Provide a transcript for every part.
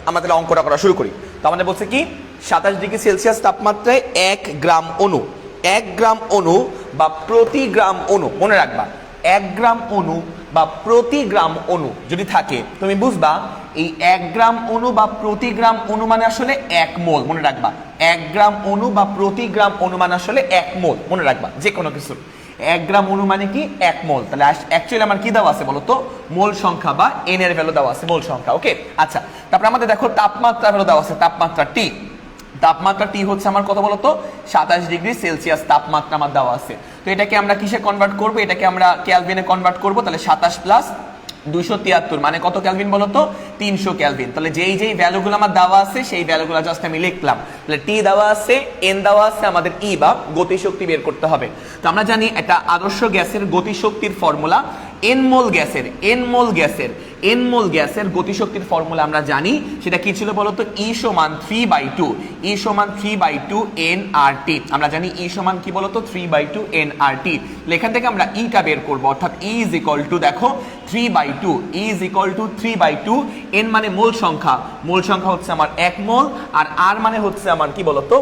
আমরা তাহলে অঙ্কটা করা শুরু করি। তো আমাদের বলছে কি 27 ডিগ্রি সেলসিয়াস তাপমাত্রায় 1 গ্রাম অণু, 1 গ্রাম অণু বা প্রতি গ্রাম অণু, মনে রাখবা 1 গ্রাম অণু বা প্রতি গ্রাম অণু যদি থাকে তুমি বুঝবা এই 1 গ্রাম অণু বা প্রতি গ্রাম অণু মানে আসলে 1 মোল, মনে রাখবা 1 গ্রাম অণু বা প্রতি গ্রাম অণু মানে আসলে 1 মোল, মনে রাখবা যে কোনো কিছু 1 গ্রাম অণু মানে কি 1 মোল। তাহলে অ্যাকচুয়ালি আমার কি দেওয়া আছে বলো তো, মোল সংখ্যা বা এন এর ভ্যালু দেওয়া আছে, মোল সংখ্যা। ওকে আচ্ছা, তারপরে আমাদের দেখো তাপমাত্রা ভ্যালু দেওয়া আছে, তাপমাত্রা টি। তাপমাত্রা টি হচ্ছে আমার কত বলতো 27 ডিগ্রি সেলসিয়াস তাপমাত্রা আমার দেওয়া আছে। তো এটাকে আমরা কিসে কনভার্ট করব, এটাকে আমরা কেলভিনে কনভার্ট করব। তাহলে 27 প্লাস 273 মানে কত কেলভিন বলতো 300 কেলভিন। তাহলে যেই যেই ভ্যালুগুলো আমার দেওয়া আছে সেই ভ্যালুগুলো জাস্ট আমি লিখলাম। তাহলে টি দেওয়া আছে, এন দেওয়া আছে, আমাদের ই বা গতিশক্তি বের করতে হবে। তো আমরা জানি একটা আদর্শ গ্যাসের গতিশক্তির ফর্মুলা এন মোল গ্যাসের, এন মোল গ্যাসের গতিশক্তির ফর্মুলা আমরা জানি, সেটা কি ছিল বলতো ই সমান 3/2, ই সমান 3/2 nRT। আমরা জানি ই সমান কি বলতো 3/2 nRT। এখান থেকে আমরা ইটা বের করব, অর্থাৎ ই ইজ ইকুয়াল টু দেখো 3/2, ই ইজ ইকুয়াল টু 3/2, এন মানে মোল সংখ্যা, মোল সংখ্যা হচ্ছে আমার 1 মোল, আর আর মানে হচ্ছে আমার কি বলতো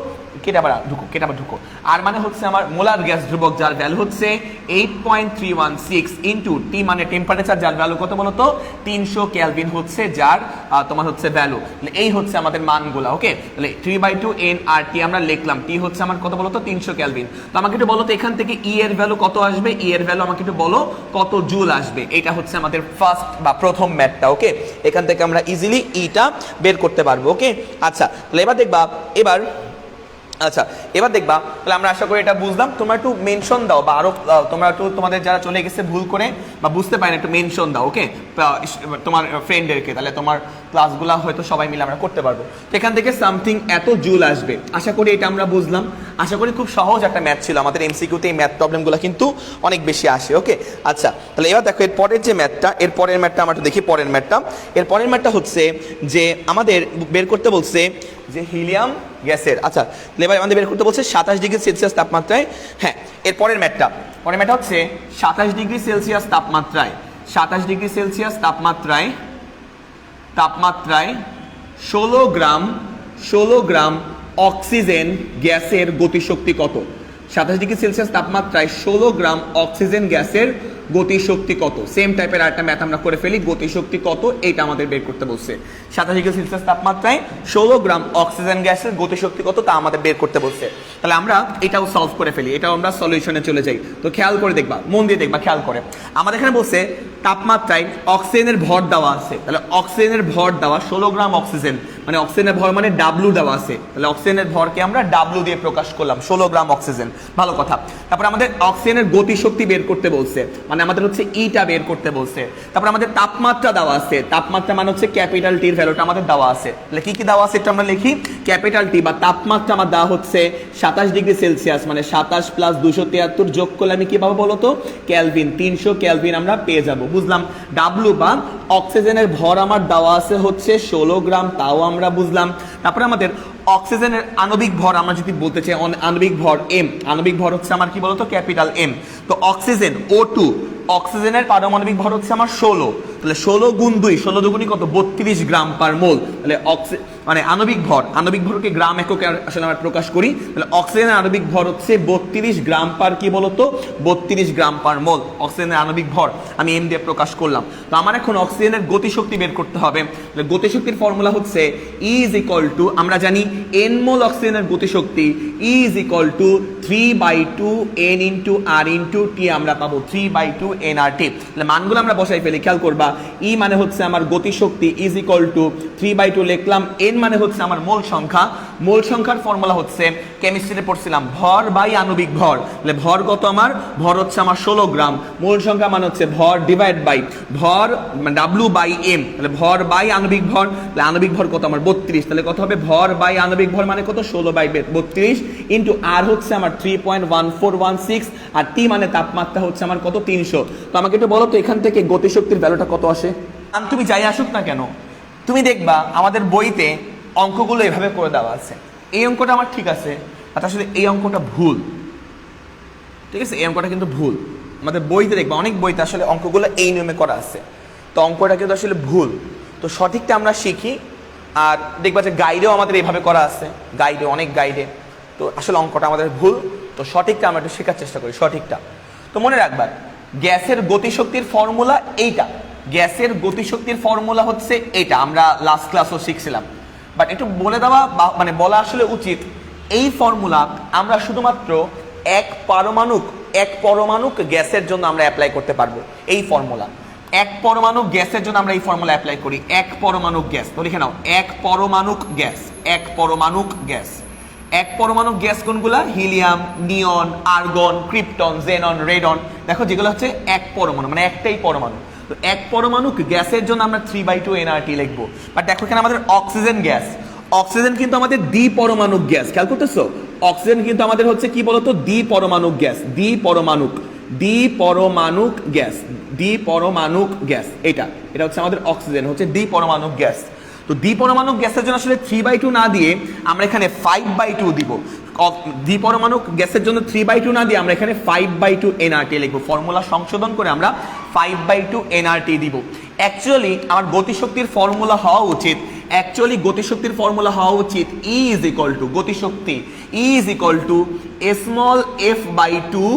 কেটাবার ঢুকো, আর মানে হচ্ছে আমার মোলার গ্যাস ধ্রুবক যার ভ্যালু হচ্ছে 8.316 ইনটু টি মানে টেম্পারেচার যার ভ্যালু কত বলতো 300 কেলভিন হচ্ছে যার তোমার হচ্ছে ভ্যালু। তাহলে এই হচ্ছে আমাদের মানগুলা। ওকে তাহলে 3/2 nRT আমরা লিখলাম, টি হচ্ছে আমার কত বলতো 300 কেলভিন। তো আমাকে একটু বলো তো এখান থেকে ই এর ভ্যালু কত আসবে, ই এর ভ্যালু আমাকে একটু বলো কত জুল আসবে। এটা হচ্ছে আমাদের ফার্স্ট বা প্রথম ম্যাথটা। ওকে এখান থেকে আমরা ইজিলি ইটা বের করতে পারবো। ওকে আচ্ছা তাহলে এবার দেখবা তাহলে আমরা আশা করি এটা বুঝলাম। তোমরা একটু মেনশন দাও বা আরো তোমরা একটু তোমাদের যারা চলে গেছে ভুল করে বা বুঝতে পারেন একটু মেনশন দাও। ওকে তোমার ফ্রেন্ডদেরকে, তাহলে তোমার ক্লাসগুলো হয়তো সবাই মিলে আমরা করতে পারবো। তো এখান থেকে সামথিং এত জুল আসবে, আশা করি এটা আমরা বুঝলাম। আশা করি খুব সহজ একটা ম্যাথ ছিল, আমাদের এমসিকিউতে এই ম্যাথ প্রবলেমগুলো কিন্তু অনেক বেশি আসে। ওকে আচ্ছা তাহলে এবার দেখো এর পরের যে ম্যাথটা, এর পরের ম্যাথটা আমরা একটু দেখি। পরের ম্যাথটা হচ্ছে যে আমাদের বের করতে বলছে যে হিলিয়াম গ্যাসের, আচ্ছা এবার আমাদের বের করতে বলছে 27 ডিগ্রি সেলসিয়াস তাপমাত্রায়, হ্যাঁ এর পরের ম্যাথটা হচ্ছে 27 ডিগ্রি সেলসিয়াস তাপমাত্রায়, 27 ডিগ্রি সেলসিয়াস তাপমাত্রায় 16 গ্রাম অক্সিজেন গ্যাসের গতিশক্তি কত। 27 ডিগ্রি সেলসিয়াস তাপমাত্রায় 16 গ্রাম অক্সিজেন গ্যাসের গতিশক্তি কত। সেম টাইপের আরেকটা ম্যাথ আমরা করে ফেলি, গতিশক্তি কত এইটা আমাদের বের করতে বলছে। 27 ডিগ্রি সেলসিয়াস তাপমাত্রায় 16 গ্রাম অক্সিজেন গ্যাসের গতিশক্তি কত তা আমাদের বের করতে বলছে। তাহলে আমরা এটাও সলভ করে ফেলি, এটাও আমরা সলিউশনে চলে যাই। তো খেয়াল করে দেখবা, মন দিয়ে দেখবা, খেয়াল করে আমাদের এখানে বলছে তাপমাত্রায় অক্সিজেনের ভর দেওয়া আছে। তাহলে অক্সিজেনের ভর দেওয়া 16 গ্রাম অক্সিজেন, মানে অক্সিজেনের ভর মানে ডাব্লু দেওয়া আছে। তাহলে অক্সিজেনের ভরকে আমরা ডাব্লু দিয়ে প্রকাশ করলাম, 16 গ্রাম অক্সিজেন, ভালো কথা। তারপর আমাদের অক্সিজেনের গতিশক্তি বের করতে বলছে, মানে আমাদের হচ্ছে ইটা বের করতে বলছে। তারপর আমাদের তাপমাত্রা দেওয়া আছে, তাপমাত্রা মানে হচ্ছে ক্যাপিটাল টির ভ্যালুটা আমাদের দেওয়া আছে। তাহলে কি কি দেওয়া আছে এটা আমরা লিখি। ক্যাপিটাল টি বা তাপমাত্রা আমার দেওয়া হচ্ছে 27 ডিগ্রি সেলসিয়াস, মানে 27 প্লাস 273 যোগ করলে আমি কি পাবো বলতো কেলভিন, 300 কেলভিন আমরা পেয়ে যাব, বুঝলাম। ডাব্লু বা অক্সিজেনের ভর আমার দেওয়া আছে হচ্ছে 16 গ্রাম, তাও আমরা বুঝলাম। তারপরে আমাদের অক্সিজেনের আণবিক ভর আমরা যদি বলতে চাই, আণবিক ভর এম, আণবিক ভর হচ্ছে আমার কি বলতো ক্যাপিটাল এম। তো অক্সিজেন O2, অক্সিজেনের পারমাণবিক ভর হচ্ছে আমার 16, তাহলে 16 গুণ 2, 16 দুগুণই কত 32 গ্রাম পার মোল। তাহলে মানে আণবিক ভরকে গ্রাম এককে আসলে আমরা প্রকাশ করি। তাহলে অক্সিজেনের আণবিক ভর হচ্ছে 32 গ্রাম পার কি বলতো 32 গ্রাম পার মোল অক্সিজেনের আণবিক ভর আমি এম দিয়ে প্রকাশ করলাম। তো আমার এখন অক্সিজেনের গতিশক্তি বের করতে হবে। গতিশক্তির ফর্মুলা হচ্ছে E ইজ ইকুয়াল টু, আমরা জানি n মোল অক্সিজেনের গতিশক্তি E is equal to 3/2 n into R into T আমরা পাবো 3/2 nRT। তাহলে মানগুলো আমরা বসাই ফেলি, খেয়াল করবা। E মানে হচ্ছে আমার গতিশক্তি ইজ ইকুয়াল টু 3/2 লিখলাম, n মানে হচ্ছে আমার মোল সংখ্যা, মোল সংখ্যার ফর্মুলা হচ্ছে কেমিস্ট্রিতে পড়ছিলাম ভর বাই আণবিক ভর। তাহলে ভর কত আমার, ভর হচ্ছে আমার 16 গ্রাম, মোল সংখ্যা মানে হচ্ছে ভর ডিভাইড বাই ভর ডাব্লু বাই এম, তাহলে ভর বাই আণবিক ভর, তাহলে আণবিক ভর কত আমার 32, তাহলে কত হবে ভর বাই আণবিক ভর মানে কত 16/32 ইন্টু আর হচ্ছে আমার 3.1416 আর টি মানে তাপমাত্রা হচ্ছে আমার কত 300। তো আমাকে একটু বলো তো এখান থেকে গতিশক্তির ভ্যালুটা কত আসে। তুমি যাই আসুক না কেন তুমি দেখবা আমাদের বইতে অঙ্কগুলো এভাবে করে দেওয়া আছে। এই অঙ্কটা আমার ঠিক আছে, আর আসলে এই অঙ্কটা ভুল, ঠিক আছে, এই অঙ্কটা কিন্তু ভুল। আমাদের বইতে দেখবা অনেক বইতে আসলে অঙ্কগুলো এই নিয়মে করা আছে, তো অঙ্কটা কিন্তু আসলে ভুল। তো সঠিকটা আমরা শিখি, আর দেখবা যে গাইডেও আমাদের এইভাবে করা আছে, গাইডে অনেক গাইডে। তো আসলে অঙ্কটা আমাদের ভুল, তো সঠিকটা আমরা একটু শেখার চেষ্টা করি সঠিকটা। তো মনে রাখবা গ্যাসের গতিশক্তির ফর্মুলা এইটা, গ্যাসের গতিশক্তির ফর্মুলা হচ্ছে এটা, আমরা লাস্ট ক্লাসও শিখছিলাম। বাট একটু বলে দেওয়া মানে বলা আসলে উচিত, এই ফর্মুলা আমরা শুধুমাত্র এক পরমাণুক গ্যাসের জন্য আমরা অ্যাপ্লাই করতে পারবো। এই ফর্মুলা এক পরমাণু গ্যাসের জন্য আমরা এই ফর্মুলা অ্যাপ্লাই করি। এক পরমাণু গ্যাস, তো লিখে নাও এক পরমাণু গ্যাস, এক পরমাণু গ্যাস। এক পরমাণু গ্যাস কোনগুলা? Helium, neon, argon, krypton, xenon, radon. দেখো যেগুলো হচ্ছে এক পরমাণু, মানে একটাই পরমাণু। তো এক পরমাণু গ্যাসের জন্য আমরা 3/2 এনআরটি লিখবো। বাট দেখো এখানে আমাদের অক্সিজেন গ্যাস, অক্সিজেন কিন্তু আমাদের দ্বিপরমাণু গ্যাস, খেয়াল করতেছো? অক্সিজেন কিন্তু আমাদের হচ্ছে কি বলতো? দ্বিপরমাণু গ্যাস, দ্বিপরমাণু গ্যাস, দ্বিপরমাণু গ্যাস। এটা হচ্ছে আমাদের অক্সিজেন, হচ্ছে দ্বিপরমাণু গ্যাস। তো দ্বিপরমাণু গ্যাসের জন্য আসলে 3/2 না দিয়ে আমরা এখানে 5/2 দিব। দ্বিপরমাণু গ্যাসের জন্য 3/2 না দিয়ে আমরা এখানে 5/2 এনআরটি লিখবো। ফর্মুলা সংশোধন করে আমরা 5/2 এনআরটি দিব। অ্যাকচুয়ালি আমার গতিশক্তির ফর্মুলা হওয়া উচিত, E is equal to গতিশক্তি, E is equal to small f/2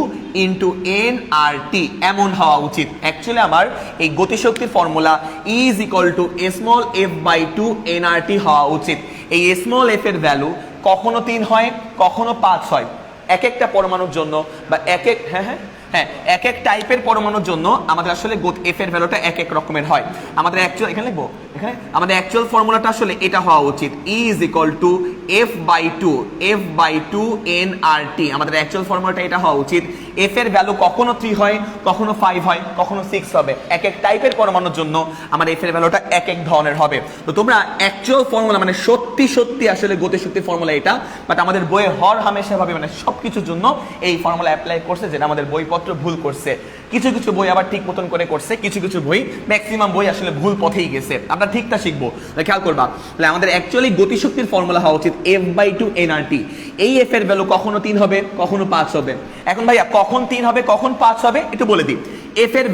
into nRT, এমন হওয়া উচিত। অ্যাকচুয়ালি আমার এই গতিশক্তির formula E is equal to small f/2 nRT হওয়া উচিত। এই স্মল f এর ভ্যালু কখনো 3 হয়, কখনো 5 হয়, এক একটা পরমাণুর জন্য বা এক এক টাইপের পরমাণুর জন্য আমাদের আসলে এফ এর ভ্যালুটা এক এক রকমের হয়। আমাদের অ্যাকচুয়াল এখানে লিখবো, এখানে আমাদের অ্যাকচুয়াল ফর্মুলাটা আসলে এটা হওয়া উচিত, E is equal to f/2 nRT। আমাদের অ্যাকচুয়াল ফর্মুলাটা এটা হওয়া উচিত। এফ এর ভ্যালু কখনো 3 হয়, কখনো 5 হয়, কখনো 6 হবে। এক এক টাইপের পরমাণুর জন্য আমার এফ এর ভ্যালুটা এক এক ধরনের হবে। তো তোমরা অ্যাকচুয়াল ফর্মুলা মানে সত্যি আসলে গতিশক্তির ফর্মুলা এটা, বাট আমাদের বইয়ে হর হামেশা ভাবে মানে সবকিছুর জন্য এই ফর্মুলা অ্যাপ্লাই করছে, যেটা আমাদের বইপত্র ভুল করছে। কিছু কিছু বই আবার ঠিক মতন করে করছে, কিছু কিছু বই, ম্যাক্সিমাম বই আসলে ভুল পথেই গেছে। আমরা ঠিকটা শিখবো, খেয়াল করবা। তাহলে আমাদের অ্যাকচুয়ালি গতিশক্তির ফর্মুলা হওয়া উচিত f/2 nRT। এই এফ এর ভ্যালু কখনো 3 হবে, কখনো 5 হবে। এখন ভাইয়া কখন 3 হবে, কখন 5 হবে একটু বলে দিই। এফ এর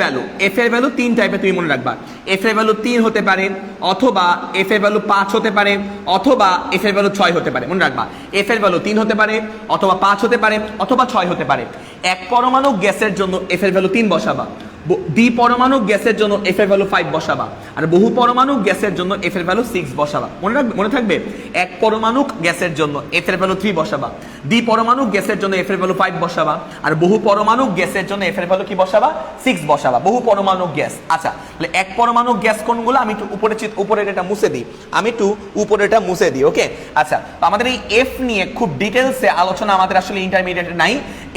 ভ্যালু 3 টাইপের, তুমি মনে রাখবা। এফ এর ভ্যালু 3 হতে পারে, অথবা এফ এর ভ্যালু 5 হতে পারে, অথবা এফ এর ভ্যালু 6 হতে পারে। মনে রাখবা এফ এর ভ্যালু 3 হতে পারে, অথবা 5 হতে পারে, অথবা 6 হতে পারে। এক পরমাণু গ্যাসের জন্য এফ এর ভ্যালু 3 বসাবা, দ্বিপরমাণু গ্যাসের জন্য এফ এর ভ্যালু 5 বসাবা, আর বহু পরমাণু গ্যাসের জন্য এফ এর ভ্যালু 6 বসাবা। মনে থাকবে এক পরমাণু গ্যাসের জন্য এফ এর ভ্যালু 3 বসাবা, দ্বিপরমাণু গ্যাসের জন্য এফ এর ভ্যালু 5 বসাবা, আর বহু পরমাণু গ্যাসের জন্য এফ এর ভ্যালু কি বসাবা? 6 বসাবা। বহু পরমাণু গ্যাস। আচ্ছা, তাহলে এক পরমাণু গ্যাস কোনগুলো? আমি একটু উপরে এটা মুছে দিই, ওকে? আচ্ছা, তো আমাদের এই এফ নিয়ে খুব ডিটেলসে আলোচনা আমাদের আসলে ইন্টারমিডিয়েটে নাই।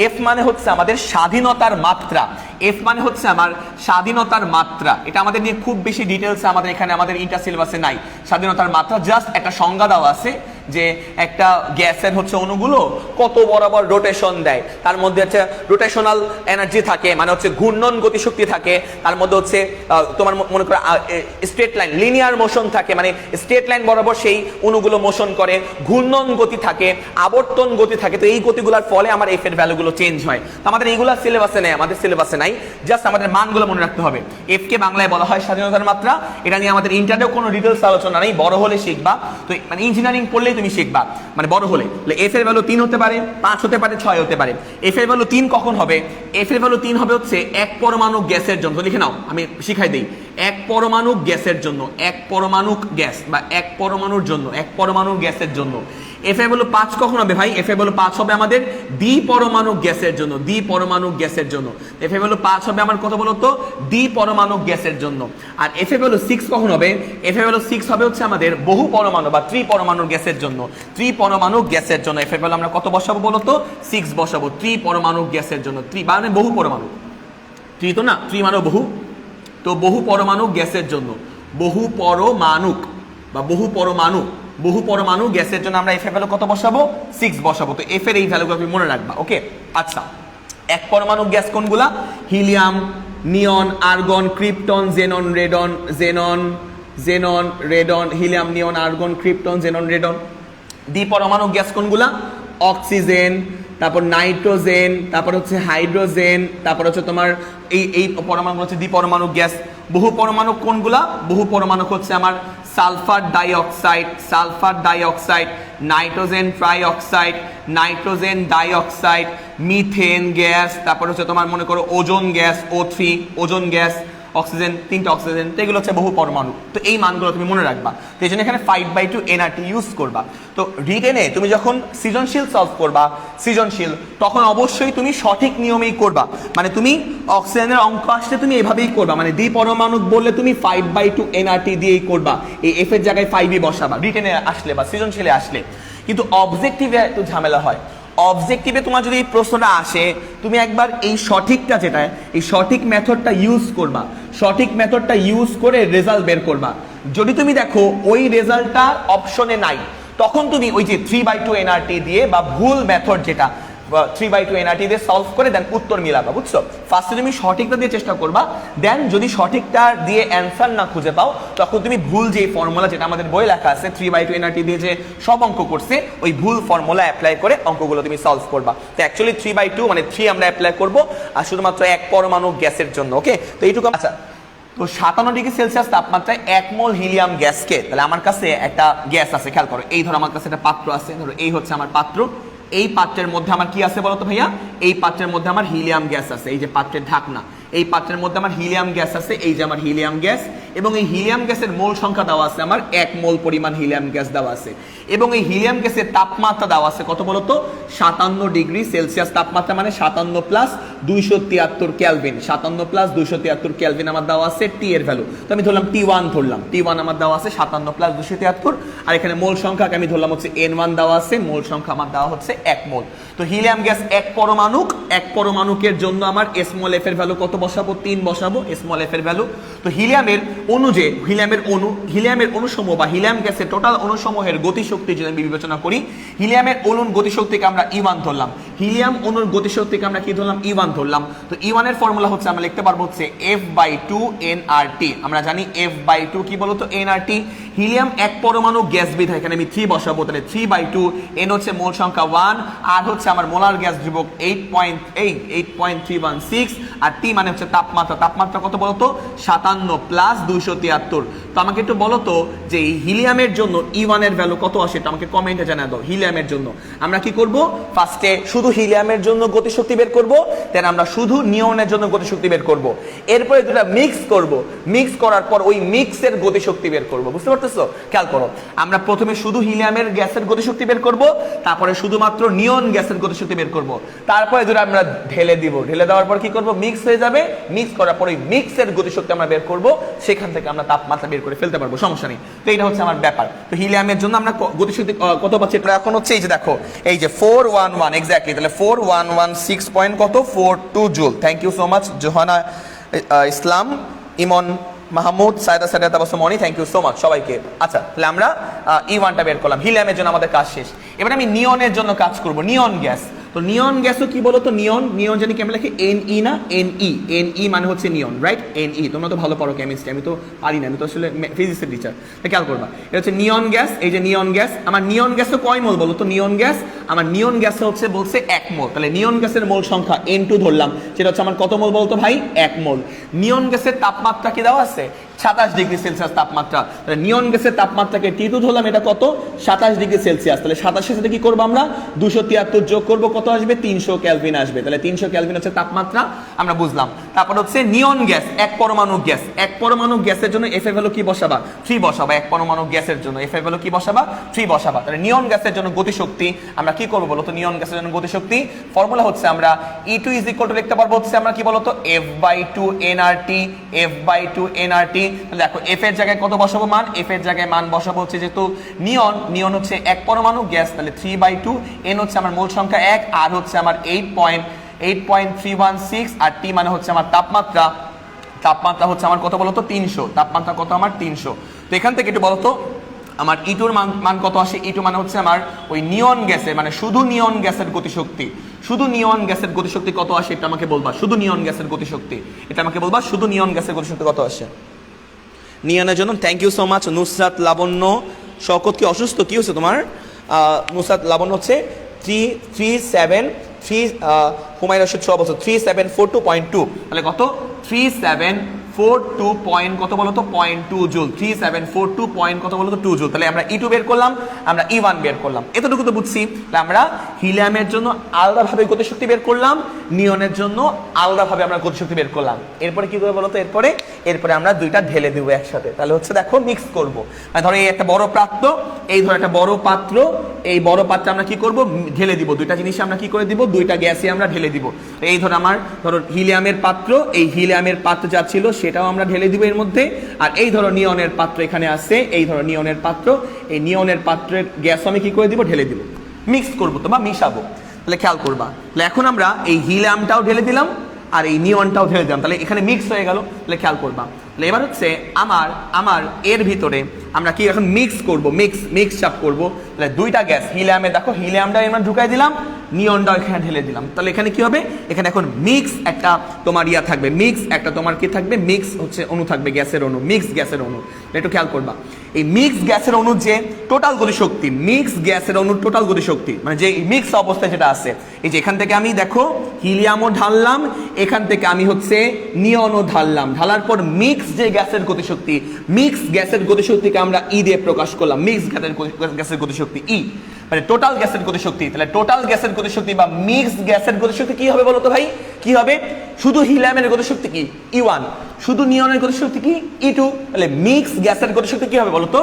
এফ মানে হচ্ছে আমাদের স্বাধীনতার মাত্রা, এফ মানে হচ্ছে আমার স্বাধীনতার মাত্রা। এটা আমাদের নিয়ে খুব বেশি ডিটেলসে আমাদের এখানে আমাদের ইন্টার সিলেবাসে নাই। স্বাধীনতার মাত্রা জাস্ট একটা সংজ্ঞা দেওয়া আছে যে একটা গ্যাসের হচ্ছে অণুগুলো কত বরাবর রোটেশন দেয়, তার মধ্যে হচ্ছে রোটেশনাল এনার্জি থাকে, মানে হচ্ছে ঘূর্ণন গতিশক্তি থাকে, তার মধ্যে হচ্ছে তোমার মনে করো স্ট্রেট লাইন লিনিয়ার মোশন থাকে, মানে স্ট্রেট লাইন বরাবর সেই অণুগুলো মোশন করে, ঘূর্ণন গতি থাকে, আবর্তন গতি থাকে। তো এই গতিগুলোর ফলে আমার এফ এর ভ্যালুগুলো চেঞ্জ হয়। তো আমাদের এইগুলা সিলেবাসে নেই, আমাদের সিলেবাসে নাই। জাস্ট আমাদের মানগুলো মনে রাখতে হবে। এফ কে বাংলায় বলা হয় স্বাধীনতার মাত্রা। এটা নিয়ে আমাদের ইন্টারনেও কোনো ডিটেলস আলোচনা নেই, বড় হলে শিখবা। তো মানে ইঞ্জিনিয়ারিং পড়লে তুমি শিখবা, মানে বড় হলে। এফ এর ভ্যালু 3 হতে পারে, 5 হতে পারে, 6 হতে পারে। এফ এর ভ্যালু 3 কখন হবে? এফ এর ভ্যালু 3 হবে হচ্ছে এক পরমাণু গ্যাসের জন্য। লিখে নাও, আমি শিখাই দেই। এক পরমাণু গ্যাসের জন্য, এক পরমাণু গ্যাস বা এক পরমাণুর জন্য, এক পরমাণু গ্যাসের জন্য। এফ এর ভ্যালু 5 কখন হবে ভাই? এফ এর ভ্যালু 5 হবে আমাদের দ্বিপরমাণু গ্যাসের জন্য, দ্বিপরমাণু গ্যাসের জন্য। এফ এর ভ্যালু 5 হবে আমার কত বলতো? দ্বিপরমাণু গ্যাসের জন্য। আর এফ এর ভ্যালু 6 কখন হবে? এফ এর ভ্যালু 6 হবে হচ্ছে আমাদের বহু পরমাণু বা ত্রিপরমাণু গ্যাসের জন্য, ত্রিপরমাণু গ্যাসের জন্য। এফ এর ভ্যালু আমরা কত বসাবো বলতো? 6 বসাবো। ত্রিপরমাণু গ্যাসের জন্য, মানে বহু পরমাণু, ত্রি তো না, ত্রি মানে বহু, তো বহু পরমাণু গ্যাসের জন্য, বহু পরমাণু বা বহু পরমাণু গ্যাসের জন্য আমরা এফ এর ভ্যালু কত বসাবো? 6 বসাবো। তো এফ এর এই ভ্যালুগুলো তুমি মনে রাখবা, ওকে? আচ্ছা, এক পরমাণু গ্যাস কোনগুলা? Helium, neon, argon, krypton, xenon, radon, helium, neon, argon, krypton, xenon, radon. দ্বিপরমাণু গ্যাস কোনগুলা? অক্সিজেন, তারপর নাইট্রোজেন, তারপর হচ্ছে হাইড্রোজেন, তারপর হচ্ছে তোমার এই পরমাণু হচ্ছে দ্বিপরমাণু গ্যাস। বহু পরমাণু কোনগুলা? বহু পরমাণু হচ্ছে আমার sulphur dioxide, nitrogen trioxide, nitrogen dioxide, methane gas, তারপর হচ্ছে তোমার মনে করো ozone gas O3, ozone gas, oxygen, 3টা অক্সিজেন, তো এগুলো হচ্ছে বহু পরমাণু। তো এই মানগুলো তুমি মনে রাখবা। তো এই জন্য এখানে 5/2 nRT ইউজ করবা। তো রিটেনে তুমি যখন সৃজনশীল সলভ করবা, সৃজনশীল, তখন অবশ্যই তুমি সঠিক নিয়মেই করবা। মানে তুমি অক্সিজেনের অঙ্ক আসলে তুমি এভাবেই করবা, মানে দ্বিপরমাণুক বললে তুমি 5/2 nRT দিয়েই করবা, এই এফ এর জায়গায় 5ই বসাবা রিটেনে আসলে বা সৃজনশীলে আসলে। কিন্তু অবজেক্টিভে একটু ঝামেলা হয়। অবজেক্টিভে তোমার যদি এই প্রশ্নটা আসে, তুমি একবার এই সঠিকটা যেটা, এই সঠিক মেথডটা ইউজ করবা, সঠিক মেথডটা ইউজ করে রেজাল্ট বের করবা। যদি তুমি দেখো ওই রেজাল্টটা অপশনে নাই, তখন তুমি ওই যে 3/2 nRT দিয়ে বা ভুল মেথড যেটা 3/2 nRT দিয়ে সলভ করে দেন উত্তর মিলাবা, বুঝছো? ফার্স্টে তুমি সঠিকটা দিয়ে চেষ্টা করবা, দেন যদি সঠিকটা দিয়ে অ্যান্সার না খুঁজে পাও, তখন তুমি ভুল যে ফর্মুলা যেটা আমাদের বই লেখা আছে 3/2 nRT দিয়ে যে সব অঙ্ক করছে, ওই ভুল ফর্মুলা অ্যাপ্লাই করে অঙ্কগুলো তুমি সলভ করবা। তো অ্যাকচুয়ালি 3/2 মানে 3 আমরা অ্যাপ্লাই করবো, আর শুধুমাত্র এক পরমাণু গ্যাসের জন্য। ওকে, তো এইটুকু। আচ্ছা, তো 57 ডিগ্রি সেলসিয়াস তাপমাত্রায় 1 মোল হিলিয়াম গ্যাসকে, তাহলে আমার কাছে একটা গ্যাস আছে, খেয়াল করো, এই ধরো আমার কাছে একটা পাত্র আছে, ধরো এই হচ্ছে আমার পাত্র, এই পাত্রের মধ্যে আমার কি আছে বলতো ভাইয়া? এই পাত্রের মধ্যে আমার হিলিয়াম গ্যাস আছে, এই যে পাত্রের ঢাকনা, এই পাত্রের মধ্যে আমার হিলিয়াম গ্যাস আছে, এই যে আমার হিলিয়াম গ্যাস, এবং এই হিলিয়াম গ্যাসের মোল সংখ্যা দেওয়া আছে আমার 1 মোল পরিমাণ হিলিয়াম গ্যাস দেওয়া আছে, এবং এই হিলিয়াম গ্যাসের তাপমাত্রা দেওয়া আছে কত বলতো? 57 ডিগ্রি সেলসিয়াস তাপমাত্রা, মানে 57 প্লাস 273 কেলভিন, 57 প্লাস 273 কেলভিন আমার দেওয়া আছে টি এর ভ্যালু। তো আমি ধরলাম T1, ধরলাম T1 আমার দেওয়া আছে 57 প্লাস 273, আর এখানে মোল সংখ্যাকে আমি ধরলাম হচ্ছে N1 দেওয়া আছে, মোল সংখ্যা আমার দেওয়া হচ্ছে 1 মোল। তো হিলিয়াম গ্যাস এক পরমাণুকের জন্য আমার স্মল এফ এর ভ্যালু কত বসাবো? 3 বসাবো স্মল এফ এর ভ্যালু। তো হিলিয়ামের অণু যে হিলিয়ামের অণুসমূহ বা হিলিয়াম গ্যাসের টোটাল অণুসমূহের গতিশক্তি যদি আমি বিবেচনা করি, হিলিয়ামের অণুর গতিশক্তিকে আমরা E1 ধরলাম, হিলিয়াম অণুর গতিশক্তিকে আমরা কি ধরলাম? E1 ধরলাম। তো E1 এর ফর্মুলা হচ্ছে আমরা লিখতে পারবো হচ্ছে F/2 nRT। আমরা জানি F/2 কি বলতো? nRT। হিলিয়াম এক পরমাণু গ্যাস বিধায় এখানে আমি 3 বসাবো, তাহলে 3/2, n হচ্ছে মোল সংখ্যা 1, আর হচ্ছে আমার মোলার গ্যাস ধ্রুবক 8.316, আর T মানে হচ্ছে তাপমাত্রা কত বলতো? 57 প্লাস 273। তো আমাকে একটু বলো তো যে এই হিলিয়ামের জন্য E1 এর ভ্যালু কত আসে, এটা আমাকে কমেন্টে জানিয়ে দাও। হিলিয়ামের জন্য আমরা কি করব? ফার্স্টে শুধু হিলিয়ামের জন্য গতিশক্তি বের করব, দেন আমরা শুধু নিয়নের জন্য গতিশক্তি বের করব, এরপরে দুটো মিক্স করব, মিক্স করার পর ওই মিক্সের গতিশক্তি বের করব। বুঝতে পারতেছো? খেয়াল করো, আমরা প্রথমে শুধু হিলিয়ামের গ্যাসের গতিশক্তি বের করব, তারপরে শুধুমাত্র নিয়ন গ্যাসের গতিশক্তি বের করব, তারপরে দুটো আমরা ঢেলে দিব, ঢেলে দেওয়ার পর কি করব? মিক্স হয়ে যাবে, মিক্স করার পর ওই মিক্সের গতিশক্তি আমরা বের করব, সেখান থেকে আমরা তাপমাত্রা বের করে ফেলতে পারবো, সমস্যা নেই। তো এটা হচ্ছে আমার ব্যাপার। তো হিলিয়ামের জন্য আমরা গতিশক্তি কত পাচ্ছি? এটা এখন হচ্ছে এই যে দেখো, এই যে 411 এক্স্যাক্টলি, তাহলে 4116 পয়েন্ট কত? 42 joule. Thank you so much Johana Islam, Emon Mahmud, Sayda Sayda তাবাসসুমনি, থ্যাংক ইউ সো মাচ সবাইকে। আচ্ছা, তাহলে আমরা E1টা বের করলাম, হিলিয়ামের জন্য আমাদের কাজ শেষ। এবার আমি নিয়নের জন্য কাজ করব, নিয়ন গ্যাস। তো নিয়ন গ্যাসও কি বলতো? নিয়ন জানি কেমন লেখে? NE না NE মানে হচ্ছে নিয়ন, রাইট? NE। তোমরা তো ভালো পড়ো কেমিস্ট্রি, আমি তো পারি না, আমি তো আসলে ফিজিক্সের টিচার। খেয়াল করবা, এটা হচ্ছে নিয়ন গ্যাস। এই যে নিয়ন গ্যাস, আমার নিয়ন গ্যাসও কয় মোল বলো তো? নিয়ন গ্যাস আমার নিয়ন গ্যাস হচ্ছে বলছে 1 মোল, তাহলে নিয়ন গ্যাসের মোল সংখ্যা N2 ধরলাম, সেটা হচ্ছে আমার কত মোল বলতো ভাই? 1 মোল। নিয়ন গ্যাসের তাপমাত্রা কি দেওয়া আছে? 27 ডিগ্রি সেলসিয়াস তাপমাত্রা। তাহলে নিয়ন গ্যাসের তাপমাত্রাকে T2 ধরলাম, এটা কত? 27 ডিগ্রি সেলসিয়াস। তাহলে 27 এর সাথে কি করবো আমরা? 273 যোগ করবো, কত আসবে? 300 কেলভিন আসবে। তাহলে 300 কেলভিন হচ্ছে তাপমাত্রা, আমরা বুঝলাম। তারপর হচ্ছে নিয়ন গ্যাস, এক পরমাণু গ্যাস। এক পরমাণু গ্যাসের জন্য এফ এর ভ্যালু কি বসাবা? 3 বসাবা। এক পরমাণু গ্যাসের জন্য এফ এর ভ্যালু কি বসাবা? 3 বসাবা। তাহলে নিয়ন গ্যাসের জন্য গতিশক্তি আমরা কি করবো বলতো? নিয়ন গ্যাসের জন্য গতিশক্তি ফর্মুলা হচ্ছে আমরা E2 ইজ ইকুয়াল টু লিখতে পারবো হচ্ছে আমরা কি বলতো? F/2 nRT, F/2 nRT। দেখো এফ এর জায়গায় কত বসাবো মান? এফ এর জায়গায় মান বসাবো হচ্ছে যেহেতু নিয়ন হচ্ছে এক পরমাণু গ্যাস, তাহলে 3/2, n হচ্ছে আমার মোল সংখ্যা 1, আর হচ্ছে আমার 8.316, আর টি মানে হচ্ছে আমার তাপমাত্রা হচ্ছে আমার কত বলতো? 300। তাপমাত্রা কত আমার? 300। তো এখান থেকে একটু বলতো আমার E2 এর মান কত আসে? E2 মানে হচ্ছে আমার ওই নিয়ন গ্যাসের, মানে শুধু নিয়ন গ্যাসের গতিশক্তি, শুধু নিয়ন গ্যাসের গতিশক্তি কত আসে এটা আমাকে বলবা। শুধু নিয়ন গ্যাসের গতিশক্তি এটা আমাকে বলবা, শুধু নিয়ন গ্যাসের গতিশক্তি কত আসে নিয়নের জন্য। Thank you so much Nusrat Labonno. Shawkat কি অসুস্থ? কি হচ্ছে তোমার? নুসরাত লাবণ্য হচ্ছে 337, হুমায়ুন রশিদ সব বলছো 3742.2, তাহলে কত? 3742 3742 পয়েন্ট কত বলো তো 0.2 জুল, 3742 পয়েন্ট কত বলো তো 2 জুল। তাহলে আমরা E2 বের করলাম, আমরা E1 বের করলাম, এতটুকু তো বুঝছি। তাহলে আমরা হিলিয়ামের জন্য আলাদাভাবে গতিশক্তি বের করলাম, নিয়নের জন্য আলাদাভাবে আমরা গতিশক্তি বের করলাম। এরপরে কি করবো বলো তো, এরপরে আমরা দুইটা ঢেলে দিব একসাথে। তাহলে হচ্ছে দেখো মিক্স করব, মানে ধরো এই একটা বড় পাত্র, এই ধরো একটা বড় পাত্র, এই বড় পাত্রে আমরা কি করব, ঢেলে দিব দুইটা জিনিস, আমরা কি করে দিব, দুইটা গ্যাসই আমরা ঢেলে দিব। এই ধরো আমার ধরো হিলিয়ামের পাত্র, এই হিলিয়ামের পাত্র যা ছিল সেটাও আমরা ঢেলে দিব এর মধ্যে। আর এই ধরো নিয়নের পাত্র এখানে আছে, এই ধরো নিয়নের পাত্র, এই নিয়নের পাত্রের গ্যাসও আমি কি করে দিব, ঢেলে দিব, মিক্স করবো তো বা মিশাবো। তাহলে খেয়াল করবা, তাহলে এখন আমরা এই হিলিয়ামটাও ঢেলে দিলাম আর এই নিয়নটাও ঢেলে দিলাম, তাহলে এখানে মিক্স হয়ে গেল। তাহলে খেয়াল করবা, তাহলে এবার হচ্ছে আমার এর ভিতরে আমরা কি এখন মিক্স করব, মিক্স চাপ করবো। তাহলে দুইটা গ্যাস, হিলিয়ামে দেখো হিলিয়ামটা আমরা ঢুকাই দিলাম, নিয়নটাও এখানে ঢেলে দিলাম। তাহলে এখানে কি হবে, এখানে এখন মিক্স একটা তোমার ইয়া থাকবে, মিক্স একটা তোমার কি থাকবে, মিক্স হচ্ছে অণু থাকবে, গ্যাসের অণু, মিক্স গ্যাসের অণু। একটু খেয়াল করবা, এই মিক্স গ্যাসের অণুর যে টোটাল গতিশক্তি, মিক্স গ্যাসের অণুর টোটাল গতিশক্তি, মানে যে মিক্স অবস্থায় যেটা আছে, এই যে এখান থেকে আমি দেখো হিলিয়ামও ঢাললাম, এখান থেকে আমি হচ্ছে নিয়নও ঢাললাম, ঢালার পর মিক্স যে গ্যাসের গতিশক্তি, মিক্স গ্যাসের গতিশক্তিকে আমরা ই দিয়ে প্রকাশ করলাম, মিক্স গ্যাসের গতিশক্তি ই, মানে টোটাল গ্যাসের গতিশক্তি। তাহলে টোটাল গ্যাসের গতিশক্তি বা মিক্স গ্যাসের গতিশক্তি কি হবে বলো তো ভাই, কি হবে, শুধু হিলিয়ামের গতিশক্তি কি E1, শুধু নিয়নের গতিশক্তি কি E2। তাহলে মিক্স গ্যাসের গতিশক্তি কি হবে বলতো,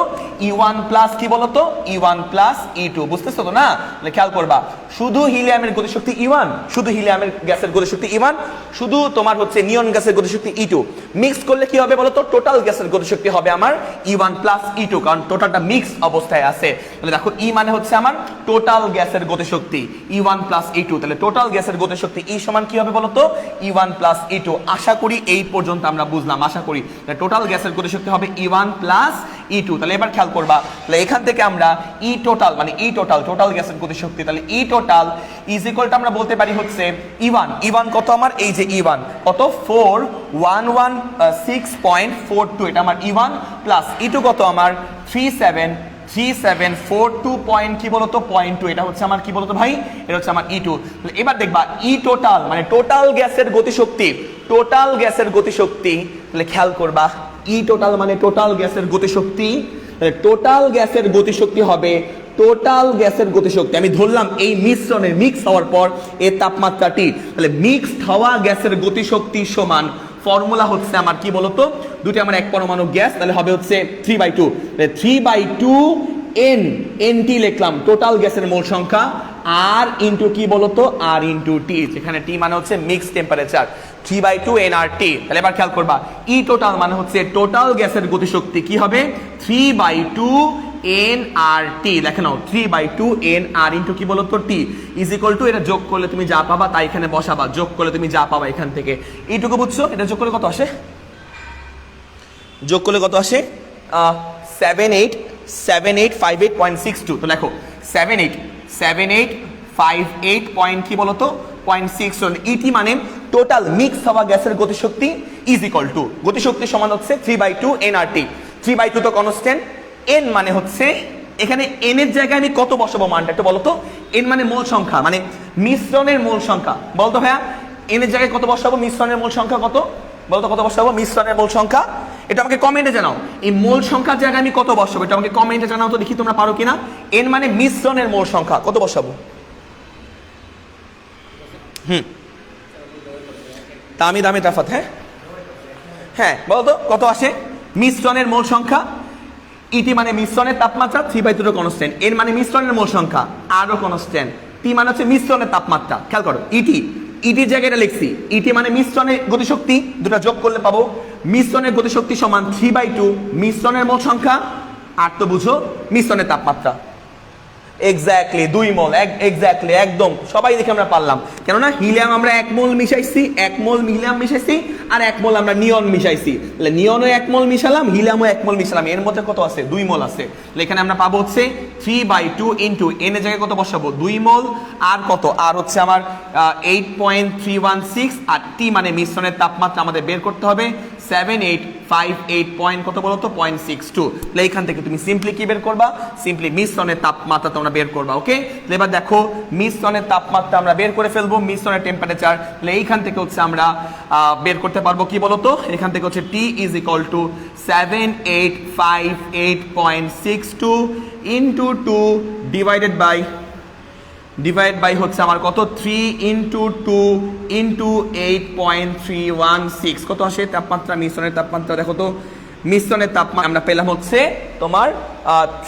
E1 প্লাস কি বলতো, E1 প্লাস E2, বুঝতেছো তো না? তাহলে খেয়াল করবা, শুধু হিলিয়ামের গতিশক্তি E1, শুধু হিলিয়ামের গ্যাসের গতিশক্তি E1, শুধু তোমার হচ্ছে নিয়ন গ্যাসের গতিশক্তি E2, মিক্স করলে কি হবে বলতো, টোটাল গ্যাসের গতিশক্তি হবে আমার E1 প্লাস E2, কারণ টোটালটা মিক্স অবস্থায় আছে। তাহলে দেখো E মানে হচ্ছে আমার টোটাল গ্যাসের গতিশক্তি E1 প্লাস E2, তাহলে টোটাল গ্যাসের গতিশক্তি E সমান কি হবে বলতো, E1 প্লাস E2। আশা করি এই পর্যন্ত আমরা বুঝলাম, আশা করি টোটাল গ্যাসের গতিশক্তি হবে E1 প্লাস E2। তাহলে এবার খেয়াল করবা, তাহলে এখান থেকে আমরা E টোটাল মানে E টোটাল গ্যাসের গতিশক্তি, তাহলে E total is equal to আমরা বলতে পারি হচ্ছে E1 কত আমার, এই যে E1 কত 4116.42, এটা আমার E1 প্লাস E2 কত আমার 3742 পয়েন্ট কি বলতো 0.2, এটা হচ্ছে আমার কি বলতো ভাই, এটা হচ্ছে আমার E2। এবার দেখবা E টোটাল মানে টোটাল গ্যাসের গতিশক্তি, টোটাল গ্যাসের গতিশক্তি, তাহলে খেয়াল করবা E টোটাল মানে টোটাল গ্যাসের গতিশক্তি, টোটাল গ্যাসের গতিশক্তি হবে, টোটাল গ্যাসের গতিশক্তি আমি ধরলাম এই মিশ্রণে মিক্স হওয়ার পর এর তাপমাত্রাটি, তাহলে মিক্সড হওয়া গ্যাসের গতিশক্তি সমান ফর্মুলা হচ্ছে আমার কি বলতো, দুটি আমার এক পরমাণু গ্যাস, তাহলে হবে হচ্ছে 3/2, 3/2 NT লিখলাম টোটাল গ্যাসের মোল সংখ্যা, আর ইন্টু কি বলতো, আর ইন্টু টি, যেখানে টি মানে হচ্ছে মিক্স টেম্পারেচার, 3/2 nRT। তাহলে এবার খেয়াল করবা, ই টোটাল মানে হচ্ছে টোটাল গ্যাসের গতিশক্তি কি হবে 3/2 nRT, দেখে নাও 3/2 nR ইন্টু কি বলতো টি ইজ ইকুয়াল টু, এটা যোগ করলে তুমি যা পাবা তাই এখানে বসাবা, যোগ করলে তুমি যা পাবা এখান থেকে, এইটুকু বুঝছো, এটা যোগ করলে কত আসে, যোগ করলে কত আসে 7858.62। তো দেখো 7858 পয়েন্ট কি বলতো 0.6, ইটি মানে টোটাল মিক্স হওয়া গ্যাসের গতিশক্তি ইজ ইকুয়াল টু, গতিশক্তি সমান হচ্ছে 3/2 nRT, 3/2 তো কনস্ট্যান্ট, n মানে হচ্ছে এখানে n এর জায়গায় আমি কত বসাবো মানটা একটু বলতো, n মানে মোল সংখ্যা মানে মিশ্রণের মোল সংখ্যা, বলতো ভাইয়া n এর জায়গায় কত বসাবো, মিশ্রণের মোল সংখ্যা কত বলতো, কত বসাবো মিশ্রণের মোল সংখ্যা, এটা আমাকে কমেন্টে জানাও, এই মোল সংখ্যার জায়গায় আমি কত বসাবো এটা আমাকে কমেন্টে জানাও তো দেখি তোমরা পারো কিনা। n মানে মিশ্রণের মোল সংখ্যা, কত বসাবো, তামি দামি তাফাত, হ্যাঁ বলতো কত আসে, মিশ্রণের মোল সংখ্যা, ইটি মানে মিশ্রণের তাপমাত্রা, 3/2 কনস্ট্যান্ট, এর মানে মিশ্রণের মোল সংখ্যা আরও কনস্ট্যান্ট, টি মানে হচ্ছে মিশ্রণের তাপমাত্রা, খেয়াল করো ইটির জায়গায় এটা লিখছি, ইটি মানে মিশ্রণের গতিশক্তি, দুটা যোগ করলে পাবো মিশ্রণের গতিশক্তি সমান 3/2 মিশ্রণের মোল সংখ্যা, আর তো বুঝো মিশ্রণের তাপমাত্রা, এক্স্যাক্টলি 2 মোল, এক্স্যাক্টলি একদম সবাই দেখে আমরা পারলাম, কেননা হিলিয়াম আমরা 1 মোল মিশাইছি, 1 মোল হিলিয়াম মিশাইছি আর 1 মোল আমরা নিয়ন মিশাইছি, তাহলে নিয়নও 1 মোল মিশালাম, হিলিয়ামও 1 মোল মিশালাম, এর মধ্যে কত আছে 2 মোল আছে, তাহলে এখানে আমরা পাবো হচ্ছে 3/2 ইন্টু n এর জায়গায় কত বসাবো 2 মোল, আর কত, আর হচ্ছে আমার 8.316, আর টি মানে মিশ্রণের তাপমাত্রা আমাদের বের করতে হবে 7858 পয়েন্ট কত বলো তো 0.62। তাহলে এইখান থেকে তুমি সিম্পলি কি বের করবা, সিম্পলি মিশ্রণের তাপমাত্রা তোমরা বের করবা। ওকে, তাহলে এবার দেখো মিশ্রণের তাপমাত্রা আমরা বের করে ফেলবো, মিশ্রণের টেম্পারেচার। তাহলে এইখান থেকে হচ্ছে আমরা বের করতে পারবো কি বলো তো, এখান থেকে হচ্ছে T is equal to 7858.62 into 2 divide by হচ্ছে আমার কত 3 ইন্টু 2 ইন্টু 8.316 কত আসে তাপমাত্রা, মিশ্রণের তাপমাত্রা দেখো তো, মিশ্রণের তাপমাত্রা আমরা পেলাম হচ্ছে তোমার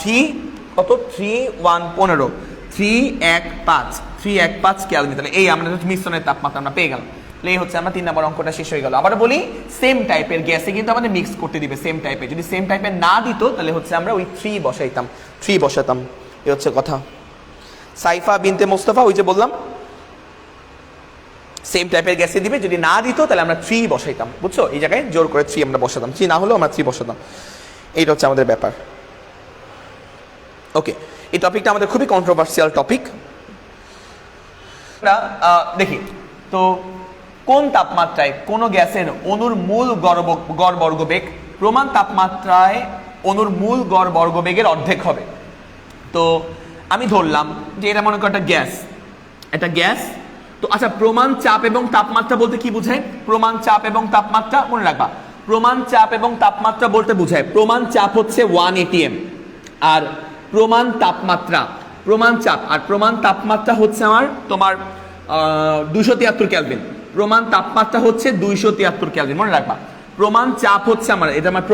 315 কেলভিন। তাহলে এই আমরা মিশ্রণের তাপমাত্রা আমরা পেয়ে গেলাম। এই হচ্ছে আমরা 3 নম্বর অঙ্কটা শেষ হয়ে গেল। আবার বলি সেম টাইপের গ্যাসে কিন্তু আমাদের মিক্স করতে দিবে সেম টাইপের, যদি সেম টাইপের না দিত তাহলে হচ্ছে আমরা ওই 3 বসাতাম। এই হচ্ছে কথা। সাইফা বিনতে মোস্তফা, ওই যে বললাম সেম টাইপের গ্যাসে দিবে, যদি না দিত তাহলে আমরা 3 বসাইতাম, বুঝছো? এই জায়গায় জোর করে 3 আমরা বসাতাম, 3 না হলেও আমরা 3 বসাতাম। এইটা হচ্ছে আমাদের ব্যাপার। ওকে, এই টপিকটা আমাদের খুবই কন্ট্রোভার্সিয়াল টপিক। দেখি তো কোন তাপমাত্রায় কোন গ্যাসের অণুর মূল গড় বর্গবেগ প্রমাণ তাপমাত্রায় অণুর মূল গড় বর্গবেগের অর্ধেক হবে। তো আমি ধরলাম যে এটা মনে করো একটা গ্যাস। তো আচ্ছা, প্রমাণ চাপ এবং তাপমাত্রা বলতে কি বোঝায়? প্রমাণ চাপ এবং তাপমাত্রা মনে রাখবা, প্রমাণ চাপ এবং তাপমাত্রা বলতে বোঝায় প্রমাণ চাপ হচ্ছে 1 atm আর প্রমাণ চাপ আর প্রমাণ তাপমাত্রা হচ্ছে আমার তোমার 273 কেলভিন। প্রমাণ তাপমাত্রা হচ্ছে 273 কেলভিন, মনে রাখবা। প্রমাণ চাপ হচ্ছে আমার, এটা আমার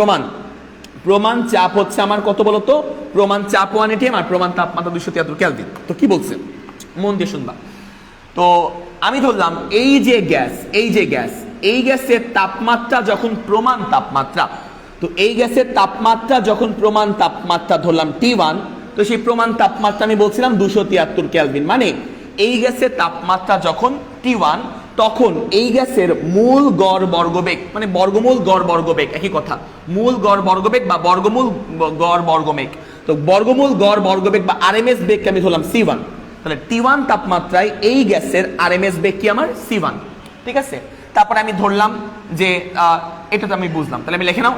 প্রমাণ চাপ হচ্ছে আমার কত বলো তো, প্রমাণ চাপ 1 atm আর প্রমাণ তাপমাত্রা 273 কেলভিন। তো কি বলছে মন দিয়ে শুনবা। তো আমি ধরলাম এই যে গ্যাসের তাপমাত্রা যখন প্রমাণ তাপমাত্রা, তো এই গ্যাসের তাপমাত্রা যখন প্রমাণ তাপমাত্রা ধরলাম T1, তো সেই প্রমাণ তাপমাত্রা আমি বলছিলাম 273 কেলভিন। মানে এই গ্যাসের তাপমাত্রা যখন T1, তখন এই গ্যাসের মূল গড় বর্গবেগ, মানে বর্গমূল গড় বর্গবেগ একই কথা, মূল গড় বর্গবেগ বা বর্গমূল গড় বর্গবেগ। তো বর্গমূল গড় বর্গবেগ বা আরএমএস বেগকে আমি ধরলাম C1। তাহলে T1 তাপমাত্রায় এই গ্যাসের আরএমএস বেগ কি আমার C1, ঠিক আছে? তারপরে আমি ধরলাম যে এটা তো আমি বুঝলাম, তাহলে আমি লিখে নাও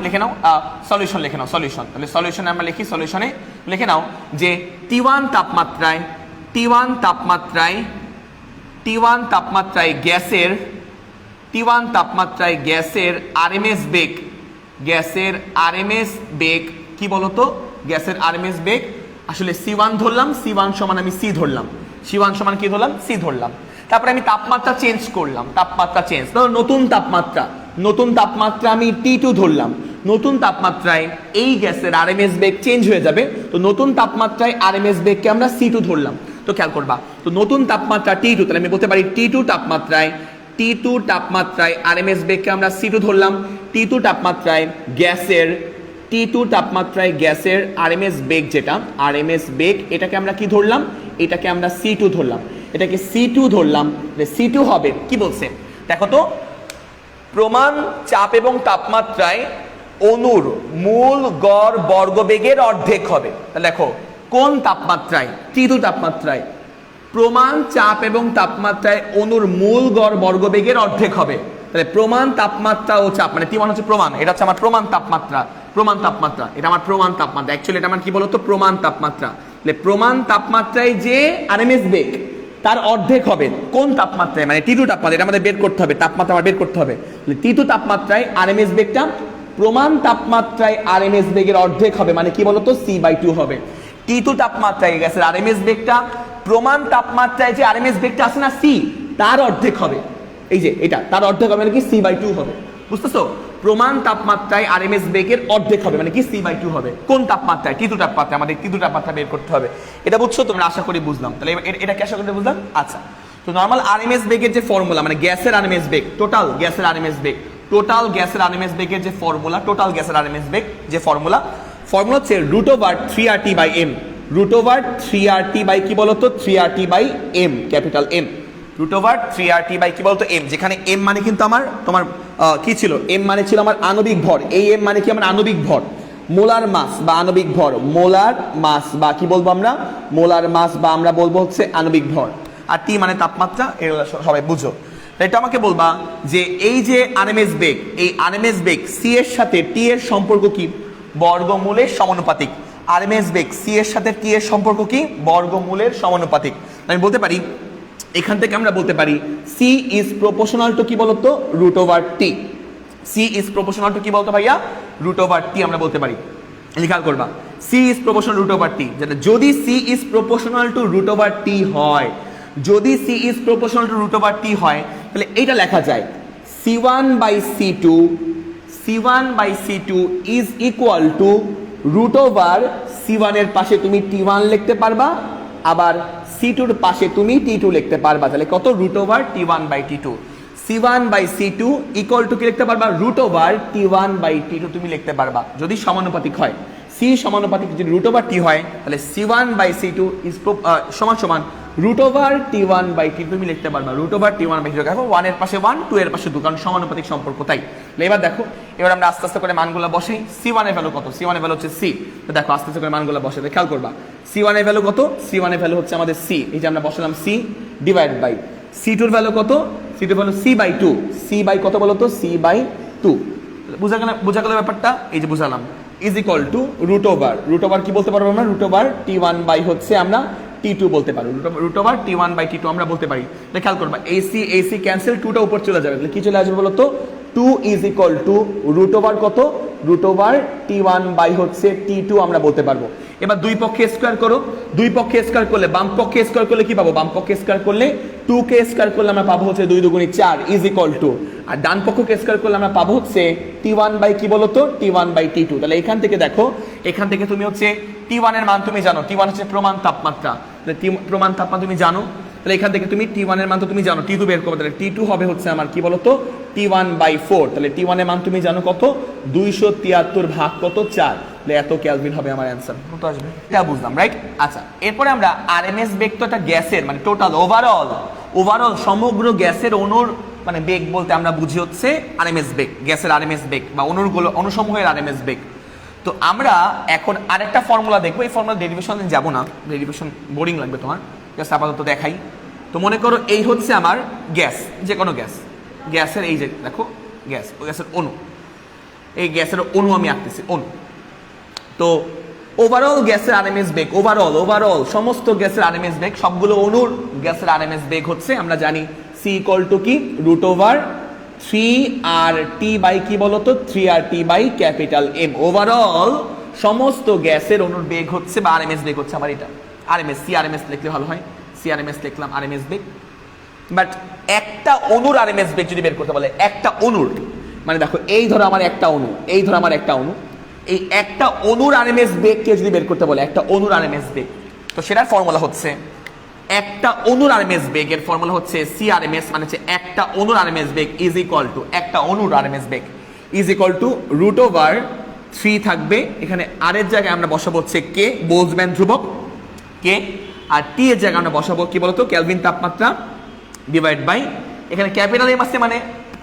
সলিউশন লিখে নাও সলিউশন। তাহলে সলিউশনে আমরা লিখি, সলিউশনে লিখে নাও যে T1 তাপমাত্রায় গ্যাসের আরএমএস বেগ কি বলতো, গ্যাসের আরএমএস বেগ আসলে C1 ধরলাম, C1 সমান আমি C ধরলাম, C1 সমান কি ধরলাম, C ধরলাম। তারপরে আমি তাপমাত্রা চেঞ্জ করলাম, ধরো নতুন তাপমাত্রা আমি T2 ধরলাম। নতুন তাপমাত্রায় এই গ্যাসের আরএমএস বেগ চেঞ্জ হয়ে যাবে, তো নতুন তাপমাত্রায় আরএমএস বেগকে আমরা C2 ধরলাম। তো খেয়াল করবা, তো নতুন তাপমাত্রা T2, তাহলে আমি বলতে পারি T2 তাপমাত্রায় আরএমএস বেগকে আমরা C2 ধরলাম। T2 তাপমাত্রায় গ্যাসের আরএমএস বেগ যেটা আরএমএস বেগ, এটাকে আমরা কি ধরলাম, এটাকে আমরা C2 ধরলাম, এটাকে C2 ধরলাম। C2 হবে কি বলছে দেখো তো, প্রমাণ চাপ এবং তাপমাত্রায় অণুর মূল গড় বর্গবেগের অর্ধেক হবে। তাহলে দেখো কোন তাপমাত্রায়, T2 তাপমাত্রায় প্রমাণ চাপ এবং তাপমাত্রায় অণুর মূল গড় বর্গবেগের অর্ধেক হবে। তাহলে প্রমাণ তাপমাত্রা ও চাপ, মানে T1 হচ্ছে প্রমাণ, এটা হচ্ছে আমার প্রমাণ তাপমাত্রা, এটা আমার প্রমাণ তাপমাত্রা, অ্যাকচুয়ালি এটা আমার কি বলতো, প্রমাণ তাপমাত্রা। তাহলে প্রমাণ তাপমাত্রায় যে আরএমএস বেগ তার অর্ধেক হবে কোন তাপমাত্রায়, মানে T2 তাপমাত্রা, এটা আমাদের বের করতে হবে, তাপমাত্রা আমার বের করতে হবে। T2 তাপমাত্রায় আরএমএস বেগটা প্রমাণ তাপমাত্রায় আরএমএস বেগের অর্ধেক হবে, মানে কি বলতো, C/2 হবে। T2 তাপমাত্রায় গ্যাসের আরএমএস বেগটা প্রমাণ তাপমাত্রায় যে আরএমএস বেগটা আছে না C, তার অর্ধেক হবে। এই যে এটা তার অর্ধেক হবে, মানে কি C/2 হবে, বুঝতেছো? প্রমাণ তাপমাত্রায় আরএমএস বেগের অর্ধেক হবে, মানে কি C/2 হবে। কোন তাপমাত্রায়, T2 তাপমাত্রায়, আমাদের T2 তাপমাত্রা বের করতে হবে। এটা বুঝছো তোমরা, আশা করি বুঝলাম। তাহলে এটা কি আশা করি বুঝলাম? আচ্ছা, তো নরমাল আরএমএস বেগের যে ফর্মুলা, মানে গ্যাসের আরএমএস বেগ, টোটাল গ্যাসের আরএমএস বেগের যে ফর্মুলা, ফর্মুলা হচ্ছে √3RT/m, √3RT কি বলতো, 3RT/m, ক্যাপিটাল M, √3RT কি বলতো, m, যেখানে m মানে কিন্তু আমার তোমার কি ছিল, m মানে ছিল আমার আণবিক ভর, এই m মানে কি আমার আণবিক ভর, মোলার মাস বা আণবিক ভর, মোলার মাস বা কি বলবো আমরা, মোলার মাস বা আমরা বলবো হচ্ছে আণবিক ভর, আর T মানে তাপমাত্রা, এগুলো সবাই বুঝো। এটা আমাকে বলবা যে এই যে আরএমএস বেগ, এই আরএমএস বেগ সি এর সাথে টি এর সম্পর্ক কি? বর্গমূলের সমানুপাতিক। আরএমএস বেগ সি এর সাথে টি এর সম্পর্ক কি? বর্গমূলের সমানুপাতিক। আমি বলতে পারি, এখান থেকে আমরা বলতে পারি সি ইজ প্রপোর্শনাল টু কি বলতো? Root over T. C is proportional to কি বলতো ভাইয়া? রুট ওভার টি আমরা বলতে পারি। খেয়াল করবা, C is proportional root over T, যদি C is proportional to root over T হয়, যদি C is proportional to root over T হয়, তাহলে এইটা লেখা যায় C1 by C2, C1 by C2 is equal to root over C1 এর পাশে তুমি T1 লিখতে পারবা, আবার C2 এর পাশে তুমি T2 লিখতে পারবা। তাহলে কত? Root over T1 by T2। C1 by C2 equal to কি লিখতে পারবা? Root over T1 by T2 তুমি লিখতে পারবা, যদি সমানুপাতিক হয়। সি সমানুপাতিক যদি রুট ওভার টি হয়, তাহলে C1 বাই C2 ইজ সমান সমান root over T1 by T2 তুমি লিখতে পারবা। Root over T1 by T2, দেখো 1 এর পাশে 1, 2 এর পাশে 2, কারণ সমানুপাতিক সম্পর্ক তাই। এবার দেখো, এবার আমরা আস্তে আস্তে করে মানগুলো বসাই। C1 এর ভ্যালু কত? C1 এর ভ্যালু হচ্ছে C। তো দেখো আস্তে আস্তে করে মানগুলো বসাতে খেয়াল করবা। C1 এর ভ্যালু কত? C1 এর ভ্যালু হচ্ছে আমাদের C, এই যে আমরা বসালাম C ডিভাইড বাই C2 এর ভ্যালু কত? C2 এর value C by 2। C by কত বলো তো? C by 2। বোঝা গেল ব্যাপারটা? এই যে বুঝালাম। Is equal to root over কি বলতে পারবো আমরা? রুট ওভার T1 বাই হচ্ছে আমরা T2 বলতে পারি। Root over T1 by T2 আমরা বলতে পারি। খেয়াল করবা, AC ক্যান্সেল, 2টা উপর চলে যাবে, তাহলে কি চলে আসবে বলো তো? 2 is equal to root over কত? রুট ওভার T1 বাই হচ্ছে T2 আমরা বলতে পারবো। এবার দুই পক্ষে স্কয়ার করো, দুই পক্ষে স্কয়ার করলে, বাম পক্ষে স্কয়ার করলে কি পাবো? বাম পক্ষে স্কয়ার করলে 2 কে স্কয়ার করলে আমরা পাবো হচ্ছে 2 দুগুণী 4 ইজ ইকুয়াল টু, আর ডান পক্ষকে স্কয়ার করলে আমরা পাবো হচ্ছে T1 বাই কি বলো তো? T1 by T2। তাহলে এখান থেকে দেখো, এখান থেকে তুমি হচ্ছে T1 এর মান তুমি জানো, T1 হচ্ছে প্রমাণ তাপমাত্রা, প্রমাণ তাপমাত্রা তুমি জানো। তাহলে এখান থেকে তুমি T1 এর মান তো তুমি জানো, T2 বের করবে, তাহলে T2 হবে হচ্ছে আমার কি বলো তো? T1 by 4। তাহলে T1 এর মান তুমি জানো কত? 273 ভাগ কত? 4। তাহলে এত কেলভিন হবে আমার অ্যান্সার। কত আসবে? এটা বুঝলাম, রাইট? আচ্ছা, এরপরে আমরা আরএমএস বেগ তো একটা গ্যাসের মানে টোটাল ওভারঅল সমগ্র গ্যাসের অণুর মানে বেগ বলতে আমরা বুঝি হচ্ছে আরএমএস বেগ, গ্যাসের আরএমএস বেগ বা অণুসমূহের আরএমএস বেগ। তো আমরা এখন আরেকটা ফর্মুলা দেখবো, এই ফর্মুলা ডেরিভেশনে যাব না, ডেরিভেশন বোরিং লাগবে তোমার, জাস্ট আপাতত দেখাই। তো মনে করো এই হচ্ছে আমার গ্যাস, যে কোনো গ্যাসের এই যে দেখো গ্যাস, ওই গ্যাসের অণু, এই গ্যাসের অণু আমি আঁকতেছি, অণু। তো ওভারঅল গ্যাসের আরএমএস বেগ, ওভারঅল সমস্ত গ্যাসের আরএমএস বেগ, সবগুলো অণুর গ্যাসের আরএমএস বেগ হচ্ছে আমরা জানি C ইকুয়াল টু কি? রুট ওভার 3RT বাই কি বলতো? 3RT by capital M। Overall সমস্ত গ্যাসের অণুর বেগ হচ্ছে বা আরএমএস বেগ হচ্ছে আমার এটা আরএমএস। CRMS লিখলে ভালো হয়, CRMS লিখলাম, আরএমএস বেগ। বাট একটা অণুর আরএমএস বেগ যদি বের করতে বলে, একটা অণুর মানে দেখো এই ধরো আমার একটা অণু, এই ধরো আমার একটা অণু, এই একটা অণুর আরএমএস বেগকে যদি বের করতে বলে, একটা অণুর আরএমএস বেগ, তো সেটার ফর্মুলা হচ্ছে, একটা অণুর আরএমএস বেগের ফর্মুলা হচ্ছে CRMS, মানে হচ্ছে একটা অণুর আরএমএস বেগ ইজ ইকুয়াল টু, একটা অণুর আরএমএস বেগ is equal to root over 3 থাকবে, এখানে আর এর জায়গায় আমরা বসাবো হচ্ছে কে, বোলজম্যান ধ্রুবক কে, আর টি এর জায়গায় আমরা বসাবো কি বলতো? কেলভিন তাপমাত্রা, ডিভাইড বাই এখানে ক্যাপিটাল এম আছে মানে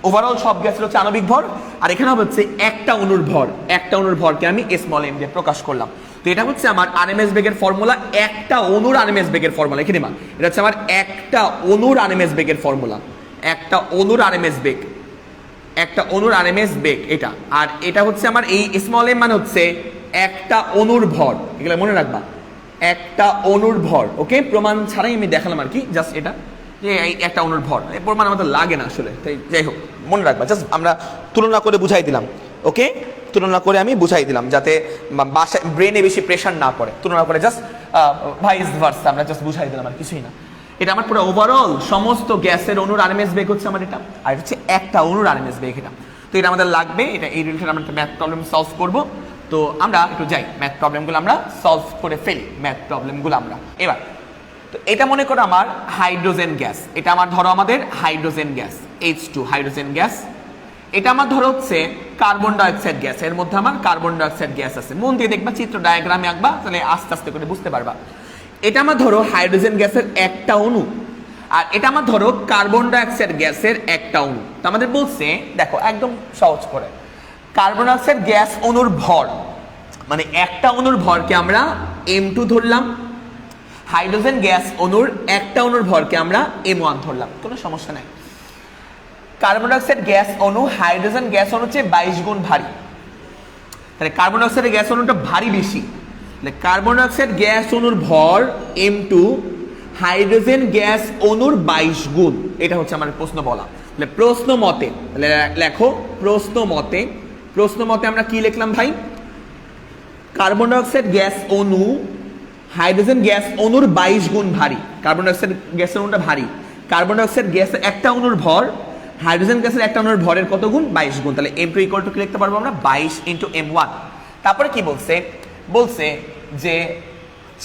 ওভারঅল সব গ্যাসের হচ্ছে আণবিক ভর, আর এখানে হবে হচ্ছে একটা অণুর ভর, একটা অণুর ভরকে আমি স্মল এম দিয়ে প্রকাশ করলাম। তো এটা হচ্ছে আমার আরএমএস বেগের ফর্মুলা, একটা অণুর আরএমএস বেগের ফর্মুলা এখানে মা, এটা হচ্ছে আমার একটা অণুর আরএমএস বেগের ফর্মুলা, একটা অণুর আরএমএস বেগ, একটা অণুর আরএমএস বেগ এটা। আর এটা হচ্ছে আমার এই স্মল এম মানে হচ্ছে একটা অণুর ভর, এগুলো মনে রাখবা, একটা অণুর ভর। ওকে, প্রমাণ ছাড়াই আমি দেখালাম আর কি, জাস্ট এটা যে এই একটা অণুর ভর, এই প্রমাণ আমাদের লাগে না আসলে, তাই যাই হোক মনে রাখবা, জাস্ট আমরা তুলনা করে বুঝাই দিলাম। ওকে, তুলনা করে আমি বুঝাই দিলাম যাতে বাসায় ব্রেনে বেশি প্রেশার না পড়ে, তুলনা করে জাস্ট ভাইস ভার্সা আমরা জাস্ট বুঝাই দিলাম আর কিছুই না। এটা আমার পুরো ওভারঅল সমস্ত গ্যাসের অণুর আরএমএস বেগ হচ্ছে আমার এটা, আর হচ্ছে একটা অণুর আরএমএস বেগ এটা। তো এটা আমাদের লাগবে, এটা এই রিলেটেড আমরা একটা ম্যাথ প্রবলেম সলভ করব। তো আমরা একটু যাই ম্যাথ প্রবলেমগুলো আমরা সলভ করে ফেলি, ম্যাথ প্রবলেমগুলো আমরা এবার। তো এটা মনে করো আমার হাইড্রোজেন গ্যাস, এটা আমার ধরো আমাদের hydrogen gas H2 hydrogen gas, এটা আমার ধরো হচ্ছে কার্বন ডাইঅক্সাইড গ্যাস, এর মধ্যে আমার কার্বন ডাইঅক্সাইড গ্যাস আছে, মন দিয়ে দেখবা, চিত্র ডায়াগ্রামে আঁকবা, তাহলে আস্তে আস্তে করে বুঝতে পারবা। এটা আমার ধরো হাইড্রোজেন গ্যাসের একটা অণু, আর এটা আমার ধরো কার্বন ডাইঅক্সাইড গ্যাসের একটা অণু। তো আমাদের বলছে দেখো একদম সহজ করে, কার্বন ডাইঅক্সাইড গ্যাস অণুর ভর মানে একটা অণুর ভরকে আমরা M2 ধরলাম, হাইড্রোজেন গ্যাস অণুর একটা অণুর ভরকে আমরা M1 ধরলাম, কোনো সমস্যা নাই। কার্বন ডাইঅক্সাইড গ্যাস অণু হাইড্রোজেন গ্যাস অণুর চেয়ে 22 গুণ ভারী। তাহলে কার্বন ডাইঅক্সাইড গ্যাস অণুটা ভারী বেশি। তাহলে কার্বন ডাইঅক্সাইড গ্যাস অণুর ভর m2 হাইড্রোজেন গ্যাস অণুর 22 গুণ। এটা হচ্ছে আমার প্রশ্ন বলা। তাহলে প্রশ্ন মতে, তাহলে লেখো প্রশ্ন মতে আমরা কি লিখলাম ভাই? কার্বন ডাইঅক্সাইড গ্যাস অণু হাইড্রোজেন গ্যাস অণুর 22 গুণ ভারী। কার্বন ডাইঅক্সাইড গ্যাস অণুটা ভারী। কার্বন ডাইঅক্সাইড গ্যাস একটা অণুর ভর হাইড্রোজেন গ্যাসের একটা অণুর ভরের কত গুণ? 22 গুণ। তাহলে m2 ইকুয়াল টু কি লিখতে পারবো আমরা? 22 × m1। তারপরে কি বলছে? বলছে যে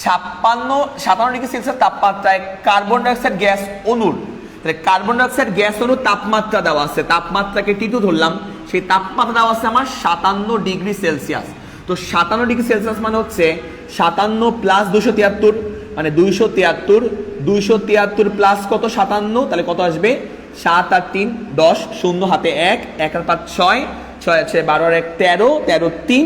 57 ডিগ্রি সেলসিয়াস তাপমাত্রায় কার্বন ডাইঅক্সাইড গ্যাস অণুর, তাহলে কার্বন ডাইঅক্সাইড গ্যাস অণুর তাপমাত্রা দেওয়া আছে, তাপমাত্রাকে T2 ধরলাম, সেই তাপমাত্রা দেওয়া আছে আমার 57 ডিগ্রি সেলসিয়াস। তো 57 ডিগ্রি সেলসিয়াস মানে হচ্ছে 57 প্লাস 273, মানে 273 প্লাস কত? 57, তাহলে কত আসবে? 7 আর 3 10, 0 হাতে 1, 1 আর 5 6, 6 আছে 12 আর 1 13, 13 3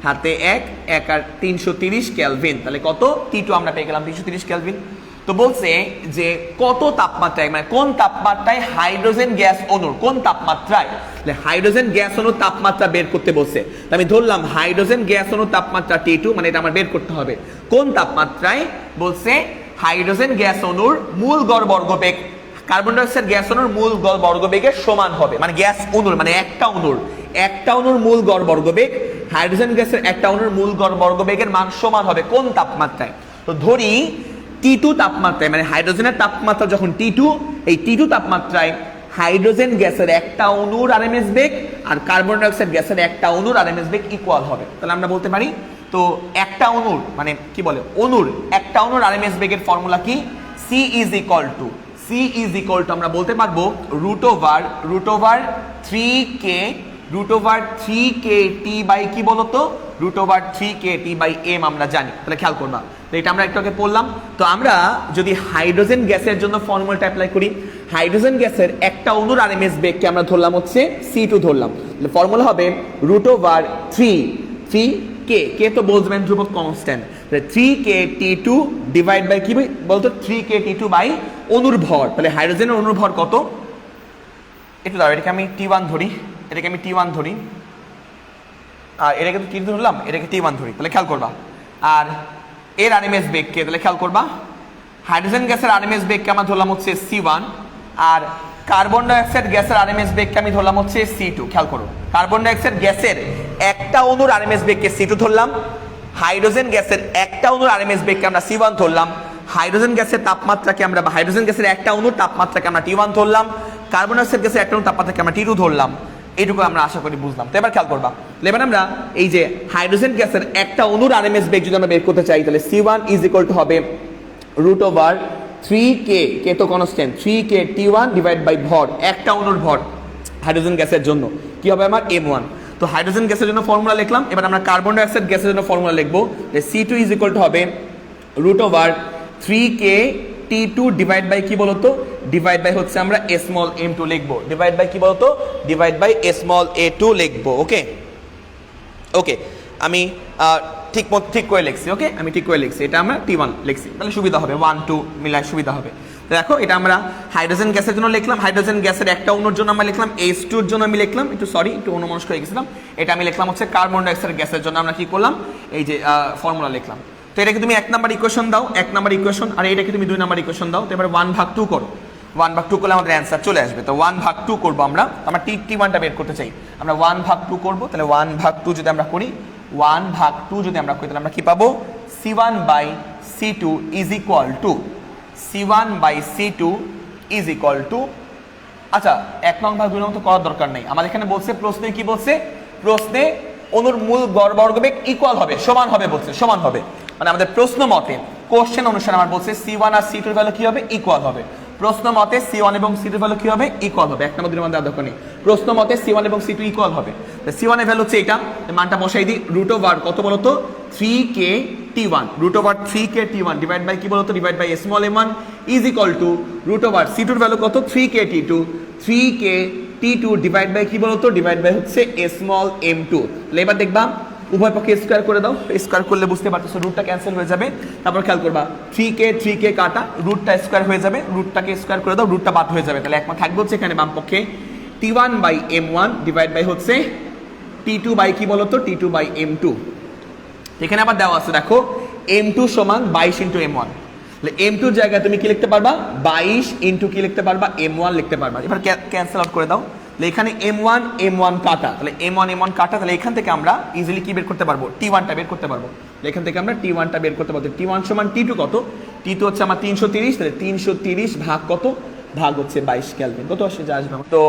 হাতে 1, 1 আর 330 কেলভিন। তাহলে কত? T2 আমরা পেয়ে গেলাম 330 কেলভিন। তো বলছে যে কত তাপমাত্রায়, মানে কোন তাপমাত্রায় হাইড্রোজেন গ্যাস অণুর, কোন তাপমাত্রায়? তাহলে হাইড্রোজেন গ্যাস অণুর তাপমাত্রা বের করতে বলছে। তো আমি ধরলাম হাইড্রোজেন গ্যাস অণুর তাপমাত্রা T2, মানে এটা আমার বের করতে হবে। কোন তাপমাত্রায়? বলছে হাইড্রোজেন গ্যাস অণুর মূল গড় বর্গবেগ কার্বন ডাইঅক্সাইড গ্যাস অণুর মূল গড় বর্গবেগের সমান হবে। মানে গ্যাস অণুর, মানে একটা অণুর মূল গড় বর্গবেগ হাইড্রোজেন গ্যাসের একটা অণুর মূল গড় বর্গবেগের মান সমান হবে কোন তাপমাত্রায়? তো ধরি T2 তাপমাত্রায়, মানে হাইড্রোজেনের তাপমাত্রা যখন T2, এই T2 তাপমাত্রায় হাইড্রোজেন গ্যাসের একটা অণুর আরএমএস বেগ আর কার্বন ডাইঅক্সাইড গ্যাসের একটা অণুর আরএমএস বেগ ইকুয়াল হবে। তাহলে আমরা বলতে পারি, তো একটা অণুর, মানে কি বলে, একটা অণুর আরএমএস বেগের ফর্মুলা কি? C ইজ ইকুয়াল টু আমরা বলতে পারবো root over 3k T by কি বলতো? Root over 3k T by m আমরা জানি। তাহলে খেয়াল করবা, তো এটা আমরা একটু আগে পড়লাম। তো আমরা যদি হাইড্রোজেন গ্যাসের জন্য ফর্মুলাটা অ্যাপ্লাই করি, হাইড্রোজেন গ্যাসের একটা অণুর আরএমএস বেগকে আমরা ধরলাম হচ্ছে C2 ধরলাম। তাহলে ফর্মুলা হবে রুট ওভার 3k, কে তো বোলজম্যান ধ্রুবক constant, 3k T2 divide by কি বলতো? 3k T2 বাই অণুর ভর। তাহলে হাইড্রোজেনের অণুর ভর কত? একটু দাঁড়াও, এটাকে আমি T1 ধরি, আর এটাকে তো কি ধরলাম? এটাকে T1 ধরি। তাহলে খেয়াল করবা, আর এর আরএমএস বেগকে, তাহলে খেয়াল করবা হাইড্রোজেন গ্যাসের আরএমএস বেগকে আমরা ধরলাম হচ্ছে C1, আর কার্বন ডাইঅক্সাইড গ্যাসের আরএমএস বেগকে আমি ধরলাম হচ্ছে C2। খেয়াল করো, কার্বন ডাইঅক্সাইড গ্যাসের একটা অণুর আরএমএস বেগকে C2 ধরলাম, হাইড্রোজেন গ্যাসের একটা অণুর আরএমএস বেগকে আমরা C1 ধরলাম, হাইড্রোজেন গ্যাসের তাপমাত্রাকে আমরা, বা হাইড্রোজেন গ্যাসের একটা অণুর তাপমাত্রাকে আমরা T1 ধরলাম, কার্বন ডাইঅক্সাইড গ্যাসের একটা অণুর তাপমাত্রাকে আমরা T2 ধরলাম। এইটুকু আমরা আশা করি বুঝলাম। তো এবার খেয়াল করবা, এবার আমরা এই যে হাইড্রোজেন গ্যাসের একটা অণুর আরএমএস বেগ যদি আমরা বের করতে চাই, তাহলে C1 ইজ ইকুয়াল টু হবে রুট ওভার 3k, কে তো constant, 3k T1 divide by ভর, একটা অণুর ভর হাইড্রোজেন গ্যাসের জন্য কি হবে আমার? m1। তো হাইড্রোজেন গ্যাসের জন্য ফর্মুলা লিখলাম। এবার আমরা কার্বন ডাইঅক্সাইড গ্যাসের জন্য ফর্মুলা লিখবো, C2 ইজ ইকুয়াল টু হবে root over 3k T2 divide by কি বলতো? ডিভাইড বাই হচ্ছে আমরা স্মল m2 লিখবো, ডিভাইড বাই কি বলতো? ডিভাইড বাই স্মল a2 লিখবো। ওকে, আমি ঠিক করে লিখছি। ওকে, আমি ঠিক করে লিখছি, এটা আমরা T1 লিখছি, তাহলে সুবিধা হবে, 1 2 মিলাই সুবিধা হবে। দেখো, এটা আমরা হাইড্রোজেন গ্যাসের জন্য লিখলাম, হাইড্রোজেন গ্যাসের একটা অণুর জন্য আমরা লিখলাম H2 এর জন্য আমি লিখলাম, একটু অন্যমনস্ক হয়ে গেছিলাম। এটা আমি লিখলাম হচ্ছে কার্বন ডাইঅক্সাইড গ্যাসের জন্য আমরা কি করলাম? এই যে ফর্মুলা লিখলাম। তো এটাকে তুমি 1 নাম্বার ইকুয়েশন দাও, 1 নাম্বার ইকুয়েশন, আর এটাকে তুমি 2 নাম্বার ইকুয়েশন দাও। তো এবার 1/2 করো, 1/2 করলে আমাদের অ্যান্সার চলে আসবে। তো 1/2 করবো আমরা T1টা বের করতে চাই, আমরা 1/2 করবো। তাহলে 1/2 যদি আমরা করি, 1/2 যদি আমরা করি, তাহলে আমরা কি পাবো? C1 by C2 is equal two আচ্ছা, 1 নং ভাগ 2 নং তো করার দরকার নেই, আমাদের এখানে বলছে প্রশ্নে কি বলছে? প্রশ্নে অণুর মূল গড় বর্গবেগ ইকুয়াল হবে, সমান হবে বলছে, সমান হবে। মানে আমাদের প্রশ্ন মতে, কোশ্চেন অনুসারে আমার বলছে C1 আর C2 এর ভ্যালু কি হবে? ইকুয়াল হবে। প্রশ্ন মতে C1 এবং C2 এর ভ্যালু কি হবে? ইকুয়াল হবে। 1 নম্বর 2 নম্বর দরকার নেই, প্রশ্ন মতে C1 এবং C2 ইকুয়াল হবে। তো C1 এর ভ্যালু হচ্ছে এটা, মানটা বসাই দিই, রুট ওভার কত বলতো? 3k T1, root over 3k T1 divide by কি বলতো? Divide by small m1 is equal to root over C2 এর ভ্যালু কত? 3k T2 ডিভাইড বাই কি বলতো? ডিভাইড বাই হচ্ছে স্মল m2। তাহলে এবার দেখবা উভয় পক্ষে স্কোয়ার করে দাও, স্কোয়ার করলে বুঝতে পারতেছো রুটটা ক্যান্সেল হয়ে যাবে। তারপর খেয়াল করবা 3k কাটা, রুটটা স্কোয়ার হয়ে যাবে, রুটটাকে স্কোয়ার করে দাও, রুটটা বাদ হয়ে যাবে। তাহলে একমাত্র থাকবে হচ্ছে এখানে বাম পক্ষে T1/m1 ডিভাইড বাই হচ্ছে T2 বাই কি বলতো T2 বাই m2। এখানে আবার দেওয়া আছে দেখো m2 সমান 22 ইন্টু m1, তাহলে m2 এর জায়গায় তুমি কি লিখতে পারবা 22 ইন্টু কি লিখতে পারবা m1 লিখতে পারবা। এবার ক্যান্সেল আউট করে দাও, তাহলে এখানে m1 কাটা, তাহলে m1 কাটা, তাহলে এখান থেকে আমরা ইজিলি কি বের করতে পারবো T1টা বের করতে পারবো। এখান থেকে আমরা T1টা বের করতে পারবো। T1 সমান T2 কত, T2 হচ্ছে আমার 330, তাহলে 330 ভাগ কত, ভাগ হচ্ছে 22 কেলভিন, কত আসে যা আসবে। তো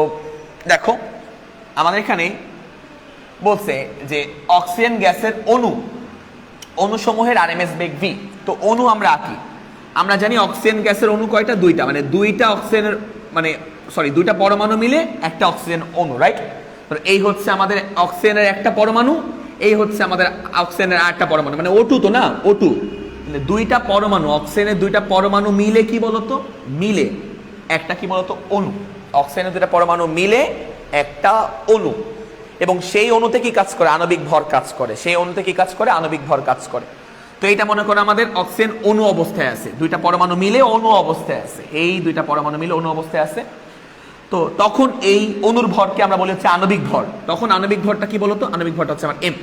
দেখো আমাদের এখানে বলছে যে অক্সিজেন গ্যাসের অণুসমূহের আরএমএস বেগ ভি। তো অণু আমরা আঁকি, আমরা জানি অক্সিজেন গ্যাসের অণু কয়টা, দুইটা, মানে দুইটা অক্সিজেনের দুইটা পরমাণু মিলে একটা অক্সিজেন অণু, রাইট। তো এই হচ্ছে আমাদের অক্সিজেনের একটা পরমাণু, এই হচ্ছে আমাদের অক্সিজেনের আরেকটা পরমাণু, মানে O2 তো না, O2, দুইটা পরমাণু, অক্সিজেনের দুইটা পরমাণু মিলে কি বলতো, মিলে একটা কি বলতো অণু। অক্সিজেনের দুইটা পরমাণু মিলে একটা অণু, এবং সেই অণুতে কি কাজ করে, আণবিক ভর কাজ করে, সেই অণুতে কি কাজ করে, আণবিক ভর কাজ করে। তো এইটা মনে করো আমাদের অক্সিজেন অণু অবস্থায় আছে, দুইটা পরমাণু মিলে অণু অবস্থায় আছে, এই দুইটা পরমাণু মিলে অণু অবস্থায় আছে। তো তখন এই অণুর ভরকে আমরা বলি হচ্ছে আণবিক ভর। তখন আণবিক ভরটা কি বলতো, আণবিক ভরটা হচ্ছে আমার m,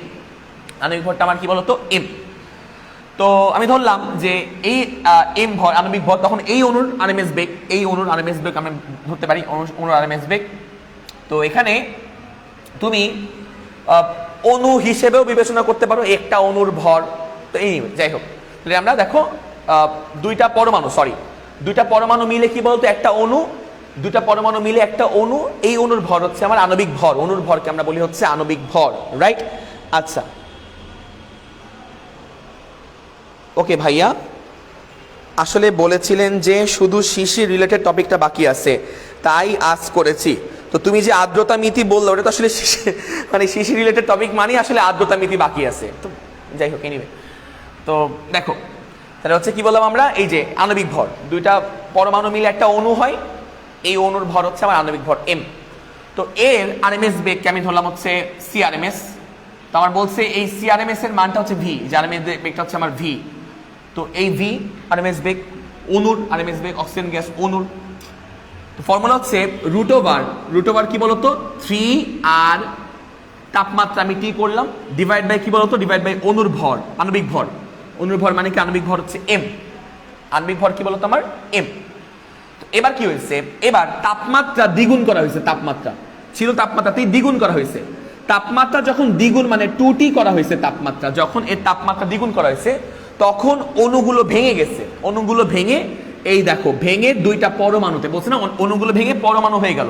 আণবিক ভরটা আমার কি বলতো m। তো আমি ধরলাম যে এই m ভর, আণবিক ভর, তখন এই অণুর আরএমএস বেগ, এই অণুর আরএমএস বেগ আমরা ধরতে পারি, অণুর আরএমএস বেগ। তো এখানে তুমি অণু হিসেবেও বিবেচনা করতে পারো, একটা অণুর ভর। তো এই যাই হোক, তাহলে আমরা দেখো দুইটা পরমাণু মিলে কি বলতো একটা অণু, দুইটা পরমাণু মিলে একটা অণু, এই অণুর ভর হচ্ছে আমার আণবিক ভর, অণুর ভরকে আমরা বলি হচ্ছে আণবিক ভর, রাইট। আচ্ছা ওকে ভাইয়া, আসলে বলেছিলেন যে শুধু শিশির রিলেটেড টপিকটা বাকি আছে, তাই আজ করেছি। তো তুমি যে আর্দ্রতা মিতি বললো, ওটা তো আসলে শিশির রিলেটেড টপিক মানে আসলে আর্দ্রতা মিতি বাকি আছে। তো যাই হোক, এনিওয়ে, তো দেখো তাহলে হচ্ছে কি বললাম আমরা, এই যে আণবিক ভর, দুইটা পরমাণু মিলে একটা অণু হয়, এই অণুর ভর হচ্ছে আমার আণবিক ভর m। তো এর আরএমএস বেগকে আমি ধরলাম হচ্ছে সিআরএমএস। তো আমার বলছে এই সিআরএমএস এর মানটা হচ্ছে ভি, যে আরএমএস বেগটা হচ্ছে আমার ভি। তো এই ভি আরএমএস বেগ, অণুর আরএমএস বেগ, অক্সিজেন গ্যাস অণুর। তো ফর্মুলা হচ্ছে রুট ওভার কি বলতো 3r তাপমাত্রা আমি টি করলাম, ডিভাইড বাই কি বলতো, ডিভাইড বাই অণুর ভর, আণবিক ভর। অণুর ভর মানে কি, আণবিক ভর হচ্ছে m, আণবিক ভর কি বলতো আমার m। এবার কি হয়েছে, এবার তাপমাত্রা দ্বিগুণ করা হয়েছে, তাপমাত্রা ছিল তাপমাত্রাতেই দ্বিগুণ করা হয়েছে। তাপমাত্রা যখন দ্বিগুণ মানে 2t করা হয়েছে, তাপমাত্রা যখন এর তাপমাত্রা দ্বিগুণ করা হয়েছে, তখন অণুগুলো ভেঙে গেছে, অণুগুলো ভেঙে এই দেখো ভেঙে দুইটা পরমাণুতে, বলছে না অণুগুলো ভেঙে পরমাণু হয়ে গেল,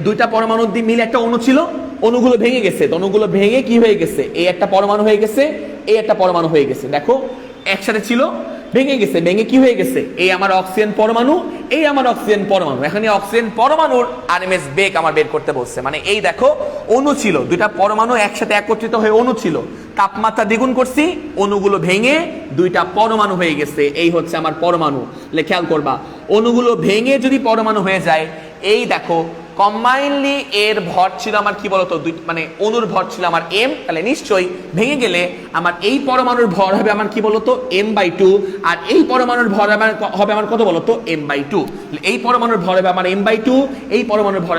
দুইটা পরমাণু দিয়ে মিলে একটা অণু ছিল, অণুগুলো ভেঙে গেছে। তো অণুগুলো ভেঙে কি হয়ে গেছে, এই একটা পরমাণু হয়ে গেছে, এই একটা পরমাণু হয়ে গেছে, দেখো একসাথে ছিল, ভেঙে গেছে, ভেঙে কি হয়ে গেছে, এই আমার অক্সিজেন পরমাণু, এই আমার অক্সিজেন পরমাণু। এখানে অক্সিজেন পরমাণুর আরএমএস বেগ আমার বের করতে বলছে, মানে এই দেখো অণু ছিল, দুইটা পরমাণু একসাথে একত্রিত হয়ে অণু ছিল, তাপমাত্রা দ্বিগুণ করছি, অণুগুলো ভেঙে দুইটা পরমাণু হয়ে গেছে, এই হচ্ছে আমার পরমাণু। খেয়াল করবা, অণুগুলো ভেঙে যদি পরমাণু হয়ে যায়, এই দেখো কম্বাইনলি এর ভর ছিল আমার কি বলতো, মানে অণুর ভর ছিল আমার m, তাহলে নিশ্চয়ই ভেঙে গেলে আমার এই পরমাণুর ভর হবে আমার কি বলতো m/2, আর এই পরমাণুর ভর হবে আমার কত বলতো m/2। এই পরমাণুর ভর হবে আমার m/2, এই পরমাণুর ভর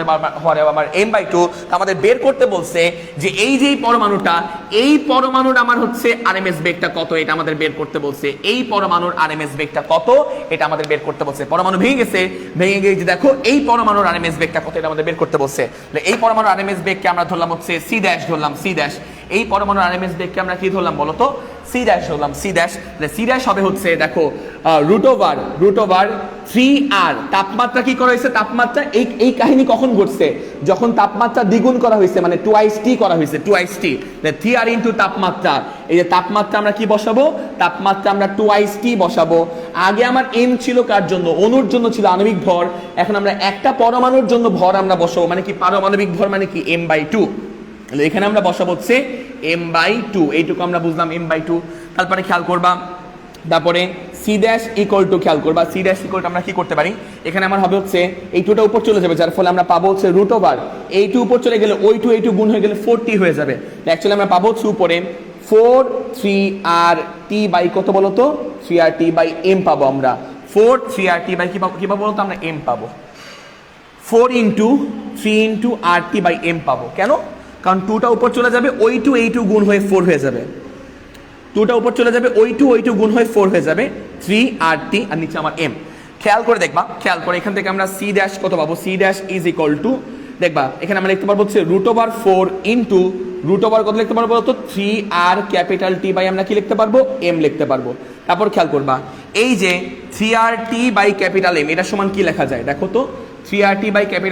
হবে আমার m/2। আমাদের বের করতে বলছে যে এই যে পরমাণুটা, এই পরমাণুর আমার হচ্ছে আরএমএস বেগটা কত, এটা আমাদের বের করতে বলছে। এই পরমাণুর আরএমএস বেগটা কত, এটা আমাদের বের করতে বলছে। পরমাণু ভেঙে গেছে, ভেঙে গিয়ে যে দেখো এই পরমাণুর আরএমএস বেগটা কত, আমাদের বের করতে বলছে। এই পরমাণুর আরএমএস বেগকে আমরা ধরলাম হচ্ছে c ড্যাশ, ধরলাম c ড্যাশ। এই পরমাণুর আরএমএস বেগকে আমরা কি ধরলাম বলতো, c ড্যাশ ধরলাম, c ড্যাশ। c ড্যাশ হবে হচ্ছে দেখো রুট ওভার 3r। তাপমাত্রা কি করা হয়েছে, তাপমাত্রা এই কাহিনী কখন ঘটছে, যখন তাপমাত্রা দ্বিগুণ করা হয়েছে, মানে 2t করা হয়েছে, 2t 3r ইনটু তাপমাত্রা। এই যে তাপমাত্রা আমরা কি বসাবো, তাপমাত্রা আমরা 2t বসাবো। আগে আমার m ছিল কার জন্য, অণুর জন্য ছিল আণবিক ভর, এখন আমরা একটা পরমাণুর জন্য ভর আমরা বসাবো, মানে কি পারমাণবিক ভর মানে কি m/2। এখানে আমরা বসাবো হচ্ছে m/2, এইটুকু আমরা বুঝলাম m/2। তারপরে খেয়াল করবা, তারপরে c ড্যাশ ইকুয়াল টু, খেয়াল করবা c ড্যাশ ইকুয়াল টু আমরা কি করতে পারি, এখানে আমার হবে হচ্ছে এই 2টা উপর চলে যাবে, যার ফলে আমরা পাবো হচ্ছে রুট ওভার এই 2 উপর চলে গেলে ওই 2 এই 2 গুণ হয়ে গেলে 4t হয়ে যাবে। অ্যাকচুয়ালি আমরা পাবো হচ্ছে উপরে 4 3rt বাই কত বলতো, 3rt বাই m পাবো আমরা, 4 3rt বাই কি পাবো বলতো, আমরা m পাবো, 4 × 3 × RT/m পাবো। কেন? কারণ 2টা উপর চলে যাবে, ওই 2 এই 2 গুণ হয়ে 4 হয়ে যাবে, 2টা উপর চলে যাবে, ওই 2 গুণ হয়ে 4 হয়ে যাবে, 3RT আর নিচে আমার m। খেয়াল করে দেখবা, খেয়াল করে এখান থেকে আমরা c ড্যাশ কত পাবো, c dash is equal two, দেখবা এখানে আমরা লিখতে পারবো হচ্ছে √4 ইন্টু √, কত লিখতে পারবো তো 3R⁻T বাই আমরা কি লিখতে পারবো, m লিখতে পারবো। তারপর খেয়াল করবা এই যে 3RT/M এটা সমান কি লেখা যায় দেখো তো, 3RT/M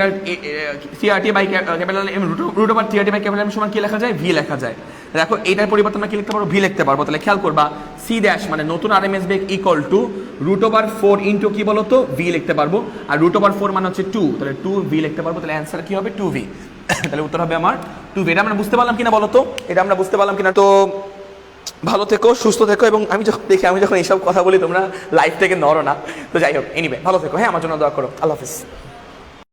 √3RT/M সমান কি লেখা যায়, v লেখা যায়। দেখো এটার পরিবর্তে আমরা কি লিখতে পারবো, v লিখতে পারবো। তাহলে খেয়াল করবা c ড্যাশ মানে নতুন RMS beg equal to √4 into কি বলতো v লিখতে পারবো, আর √4 মানে হচ্ছে 2, তাহলে 2v লিখতে পারবো। তাহলে অ্যান্সার কি হবে 2v। তাহলে উত্তর হবে আমার 2v। এটা আমরা বুঝতে পারলাম কিনা বলতো, এটা আমরা বুঝতে পারলাম কিনা? তো ভালো থেকো, সুস্থ থেকো, এবং আমি যখন এইসব কথা বলি তোমরা লাইফ থেকে নড়ো না। তো যাই হোক, এনিওয়ে ভালো থেকো, হ্যাঁ আমার জন্য দোয়া করো। আল্লাহ হাফিজ।